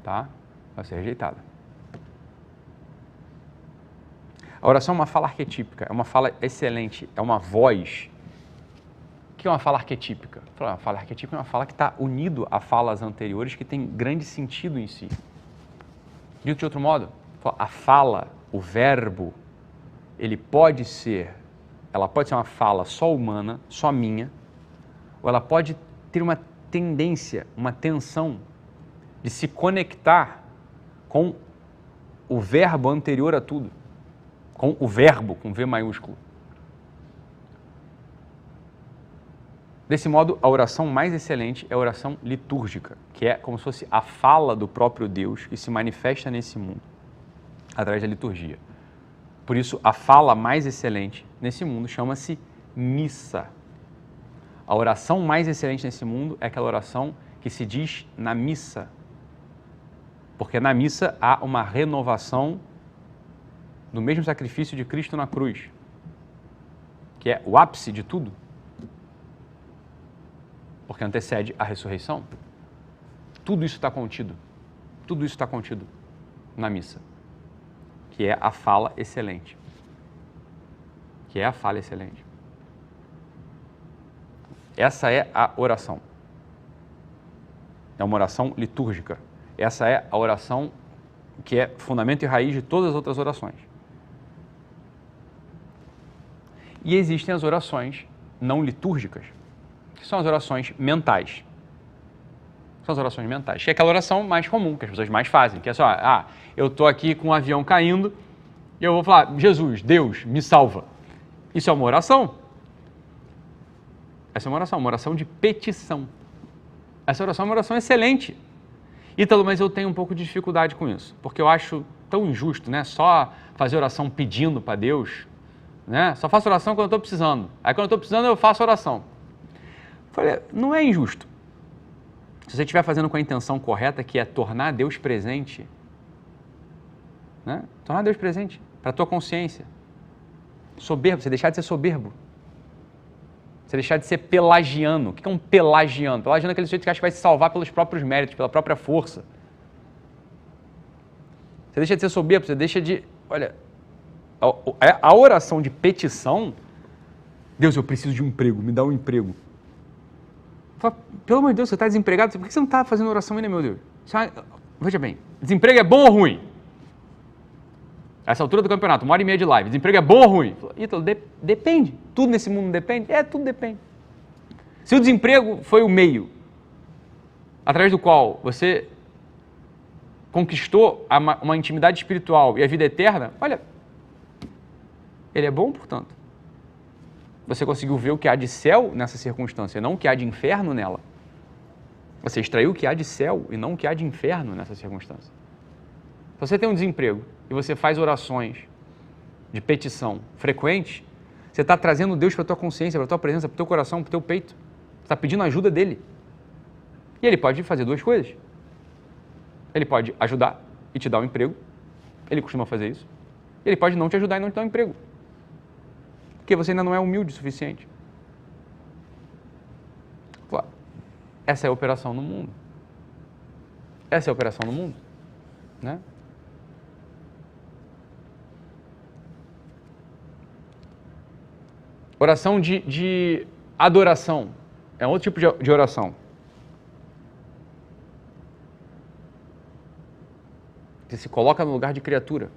Tá? Vai ser rejeitada. A oração é uma fala arquetípica, é uma fala excelente, é uma voz. O que é uma fala arquetípica? Uma fala arquetípica é uma fala que está unido a falas anteriores que tem grande sentido em si. Dito de outro modo, a fala, o verbo, ela pode ser uma fala só humana, só minha, ou ela pode ter uma tendência, uma tensão de se conectar com o verbo anterior a tudo, com o verbo, com V maiúsculo. Desse modo, a oração mais excelente é a oração litúrgica, que é como se fosse a fala do próprio Deus que se manifesta nesse mundo, através da liturgia. Por isso, a fala mais excelente nesse mundo chama-se missa. A oração mais excelente nesse mundo é aquela oração que se diz na missa, porque na missa há uma renovação do mesmo sacrifício de Cristo na cruz, que é o ápice de tudo, porque antecede a ressurreição. Tudo isso está contido na missa, que é a fala excelente. Essa é a oração. É uma oração litúrgica. Essa é a oração que é fundamento e raiz de todas as outras orações. E existem as orações não litúrgicas, que são as orações mentais. São as orações mentais, que é aquela oração mais comum, que as pessoas mais fazem, que é só, eu estou aqui com um avião caindo e eu vou falar, Jesus, Deus, me salva. Isso é uma oração. Essa é uma oração de petição. Essa oração é uma oração excelente. Ítalo, mas eu tenho um pouco de dificuldade com isso, porque eu acho tão injusto, né? Só fazer oração pedindo para Deus, né? Só faço oração quando eu estou precisando. Aí quando eu estou precisando eu faço oração. Falei, não é injusto. Se você estiver fazendo com a intenção correta, que é tornar Deus presente, né? Tornar Deus presente para a tua consciência. Soberbo, você deixar de ser soberbo. Você deixar de ser pelagiano. O que é um pelagiano? Pelagiano é aquele sujeito que acha que vai se salvar pelos próprios méritos, pela própria força. Você deixa de ser soberbo, você deixa de... Olha, a oração de petição, Deus, eu preciso de um emprego, me dá um emprego. Fala, pelo amor de Deus, você está desempregado, por que você não está fazendo oração ainda, meu Deus? Veja bem, desemprego é bom ou ruim? Essa altura do campeonato, 1h30 de live, desemprego é bom ou ruim? Ítalo, depende. Tudo nesse mundo depende? Tudo depende. Se o desemprego foi o meio através do qual você conquistou uma intimidade espiritual e a vida eterna, olha, ele é bom, portanto. Você conseguiu ver o que há de céu nessa circunstância, não o que há de inferno nela. Você extraiu o que há de céu e não o que há de inferno nessa circunstância. Se você tem um desemprego e você faz orações de petição frequentes, você está trazendo Deus para a tua consciência, para a tua presença, para o teu coração, para o teu peito. Você está pedindo a ajuda dele. E ele pode fazer duas coisas. Ele pode ajudar e te dar um emprego. Ele costuma fazer isso. Ele pode não te ajudar e não te dar um emprego. Porque você ainda não é humilde o suficiente. Claro. Essa é a operação no mundo. Essa é a operação no mundo. Né? Oração de adoração. É um outro tipo de oração. Você se coloca no lugar de criatura.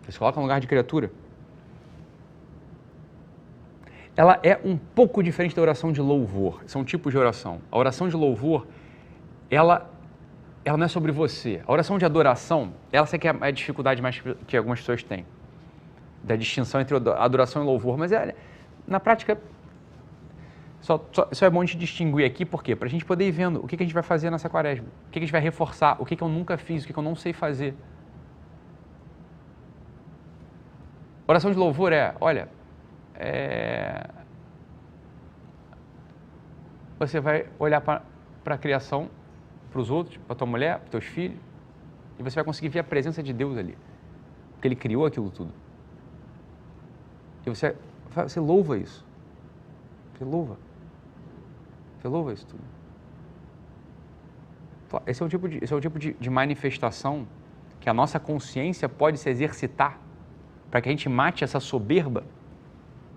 Você se coloca no lugar de criatura. Ela é um pouco diferente da oração de louvor. São tipos de oração. A oração de louvor, ela não é sobre você. A oração de adoração, ela sei que é a dificuldade mais que algumas pessoas têm. Da distinção entre adoração e louvor. Mas na prática, só é bom a gente distinguir aqui, por quê? Para a gente poder ir vendo o que a gente vai fazer nessa quaresma. O que a gente vai reforçar, o que eu nunca fiz, o que eu não sei fazer. Oração de louvor olha, você vai olhar para a criação, para os outros, para a tua mulher, para os teus filhos, e você vai conseguir ver a presença de Deus ali. Porque Ele criou aquilo tudo. E você louva isso. Você louva isso tudo. Esse é o tipo de manifestação que a nossa consciência pode se exercitar para que a gente mate essa soberba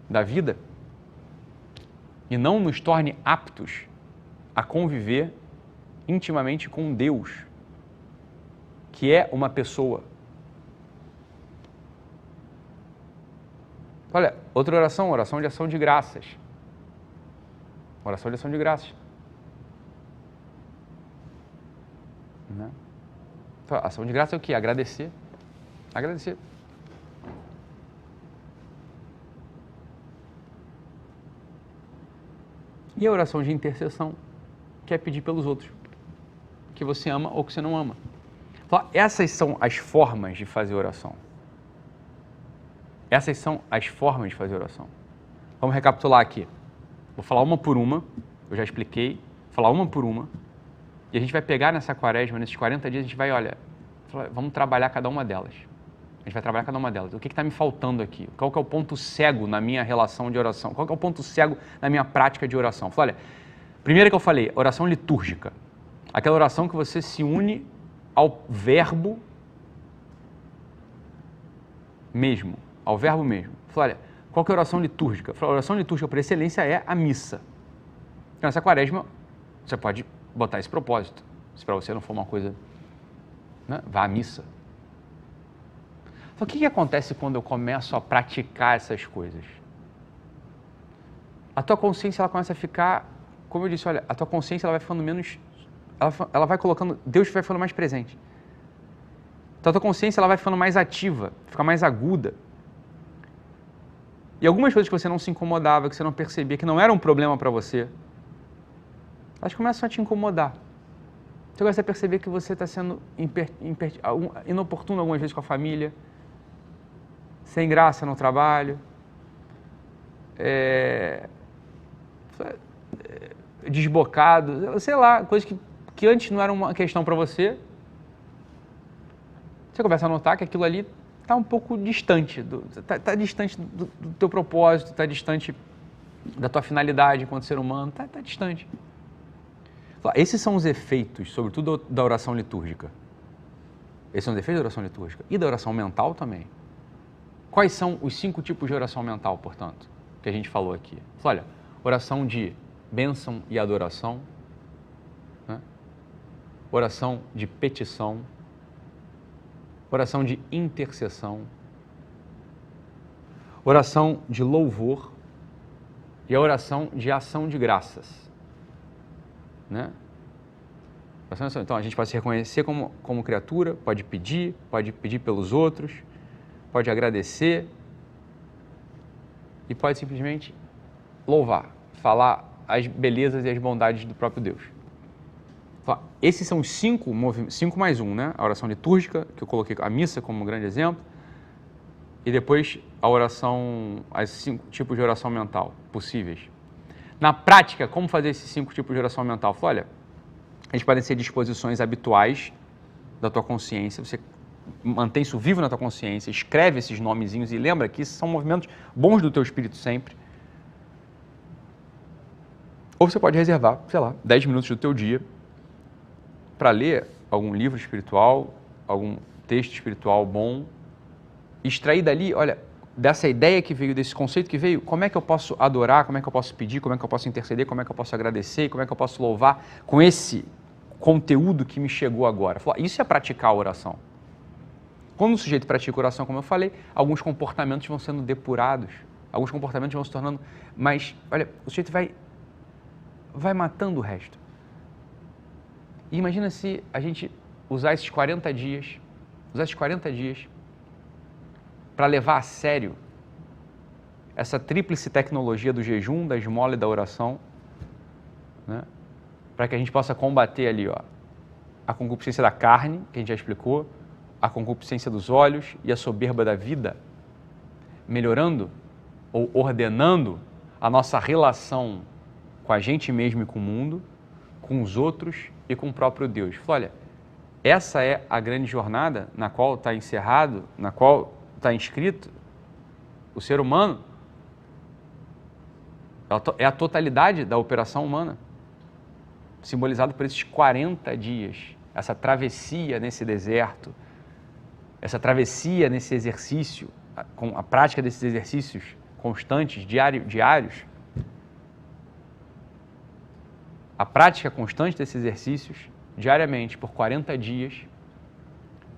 da vida e não nos torne aptos a conviver intimamente com Deus, que é uma pessoa. Olha, outra oração de ação de graças. Oração de ação de graças. Né? Então, ação de graça é o quê? Agradecer. Agradecer. E a oração de intercessão, que é pedir pelos outros, que você ama ou que você não ama. Então, essas são as formas de fazer oração. Essas são as formas de fazer oração. Vamos recapitular aqui. Vou falar uma por uma, eu já expliquei, vou falar uma por uma, e a gente vai pegar nessa quaresma, nesses 40 dias, a gente vai, vamos trabalhar cada uma delas. A gente vai trabalhar cada uma delas. O que está me faltando aqui? Qual que é o ponto cego na minha relação de oração? Qual que é o ponto cego na minha prática de oração? Olha, primeiro que eu falei, oração litúrgica. Aquela oração que você se une ao verbo mesmo. Ao verbo mesmo. Olha, qual que é a oração litúrgica? A oração litúrgica por excelência é a missa. Então, nessa quaresma, você pode botar esse propósito. Se para você não for uma coisa, né? Vá à missa. Então, o que acontece quando eu começo a praticar essas coisas? A tua consciência ela começa a ficar, como eu disse, olha, a tua consciência ela vai ficando menos, ela vai colocando, Deus vai ficando mais presente. Então, a tua consciência ela vai ficando mais ativa, fica mais aguda. E algumas coisas que você não se incomodava, que você não percebia, que não era um problema para você, elas começam a te incomodar. Você começa a perceber que você está sendo inoportuno algumas vezes com a família, sem graça no trabalho, desbocado, sei lá, coisas que antes não eram uma questão para você. Você começa a notar que aquilo ali está um pouco distante, está distante do teu propósito, está distante da tua finalidade enquanto ser humano, tá distante. Esses são os efeitos, sobretudo da oração litúrgica. Esses são os efeitos da oração litúrgica e da oração mental também. Quais são os 5 tipos de oração mental, portanto, que a gente falou aqui? Olha, oração de bênção e adoração, né? Oração de petição, oração de intercessão, oração de louvor e a oração de ação de graças, né? Então, a gente pode se reconhecer como criatura, pode pedir pelos outros, pode agradecer e pode simplesmente louvar, falar as belezas e as bondades do próprio Deus. Esses são os 5 mais 1, né? A oração litúrgica, que eu coloquei a missa como um grande exemplo, e depois a oração, as 5 tipos de oração mental possíveis. Na prática, como fazer esses 5 tipos de oração mental? Olha, eles podem ser disposições habituais da tua consciência, você mantém isso vivo na tua consciência, escreve esses nomezinhos e lembra que esses são movimentos bons do teu espírito sempre. Ou você pode reservar, 10 minutos do teu dia para ler algum livro espiritual, algum texto espiritual bom, extrair dali, olha, dessa ideia que veio, desse conceito que veio, como é que eu posso adorar, como é que eu posso pedir, como é que eu posso interceder, como é que eu posso agradecer, como é que eu posso louvar com esse conteúdo que me chegou agora. Isso é praticar a oração. Quando o sujeito pratica oração, como eu falei, alguns comportamentos vão sendo depurados, alguns comportamentos vão se tornando, mas, olha, o sujeito vai matando o resto. E imagina se a gente usar esses 40 dias para levar a sério essa tríplice tecnologia do jejum, da esmola e da oração, né? Para que a gente possa combater ali, a concupiscência da carne, que a gente já explicou, a concupiscência dos olhos e a soberba da vida, melhorando ou ordenando a nossa relação com a gente mesmo e com o mundo, com os outros e com o próprio Deus. Olha, essa é a grande jornada na qual está encerrado, na qual está inscrito o ser humano. É a totalidade da operação humana, simbolizado por esses 40 dias, essa travessia nesse deserto, essa travessia nesse exercício, com a prática desses exercícios constantes, diários, a prática constante desses exercícios, diariamente, por 40 dias,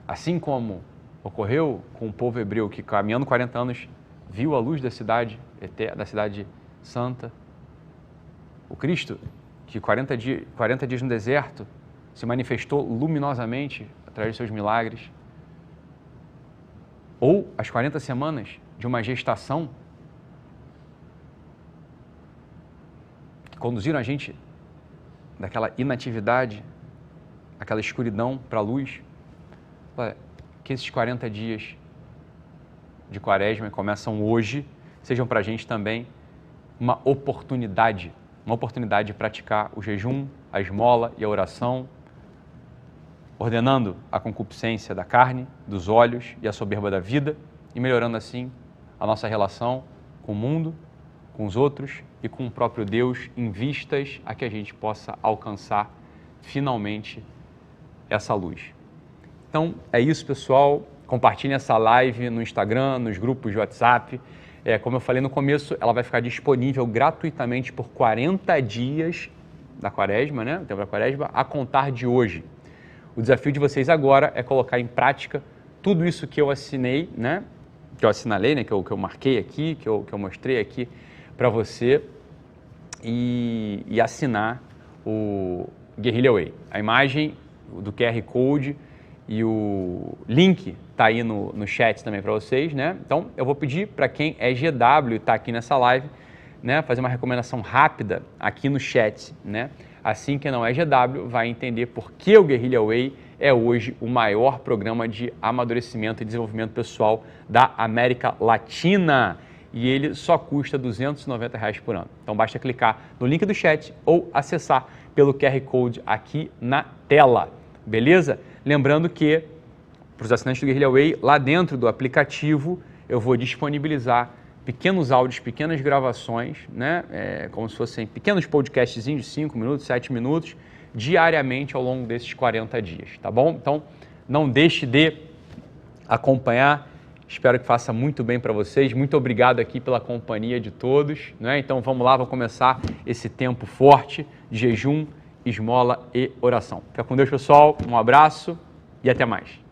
assim como ocorreu com o povo hebreu que, caminhando 40 anos, viu a luz da cidade santa, o Cristo, que 40 dias no deserto, se manifestou luminosamente através de seus milagres, ou as 40 semanas de uma gestação que conduziram a gente daquela inatividade, aquela escuridão para a luz. Que esses 40 dias de Quaresma que começam hoje sejam para a gente também uma oportunidade de praticar o jejum, a esmola e a oração, ordenando a concupiscência da carne, dos olhos e a soberba da vida e melhorando assim a nossa relação com o mundo, com os outros e com o próprio Deus, em vistas a que a gente possa alcançar finalmente essa luz. Então é isso, pessoal. Compartilhem essa live no Instagram, nos grupos de WhatsApp. Como eu falei no começo, ela vai ficar disponível gratuitamente por 40 dias da Quaresma, né? O tempo da Quaresma, a contar de hoje. O desafio de vocês agora é colocar em prática tudo isso que eu assinei, né? Que eu assinalei, né? Que eu marquei aqui, que eu mostrei aqui para você e assinar o Guerrilla Way. A imagem do QR Code e o link está aí no chat também para vocês, né? Então, eu vou pedir para quem é GW e está aqui nessa live, né, fazer uma recomendação rápida aqui no chat, né? Assim, quem não é GW vai entender por que o Guerrilla Way é hoje o maior programa de amadurecimento e desenvolvimento pessoal da América Latina. E ele só custa R$ 290 por ano. Então, basta clicar no link do chat ou acessar pelo QR Code aqui na tela, beleza? Lembrando que, para os assinantes do Guerrilla Way, lá dentro do aplicativo, eu vou disponibilizar pequenos áudios, pequenas gravações, né? Como se fossem pequenos podcastzinhos de 5 minutos, 7 minutos, diariamente ao longo desses 40 dias, tá bom? Então, não deixe de acompanhar. Espero que faça muito bem para vocês. Muito obrigado aqui pela companhia de todos, né? Então, vamos lá, vamos começar esse tempo forte de jejum, esmola e oração. Fica com Deus, pessoal. Um abraço e até mais.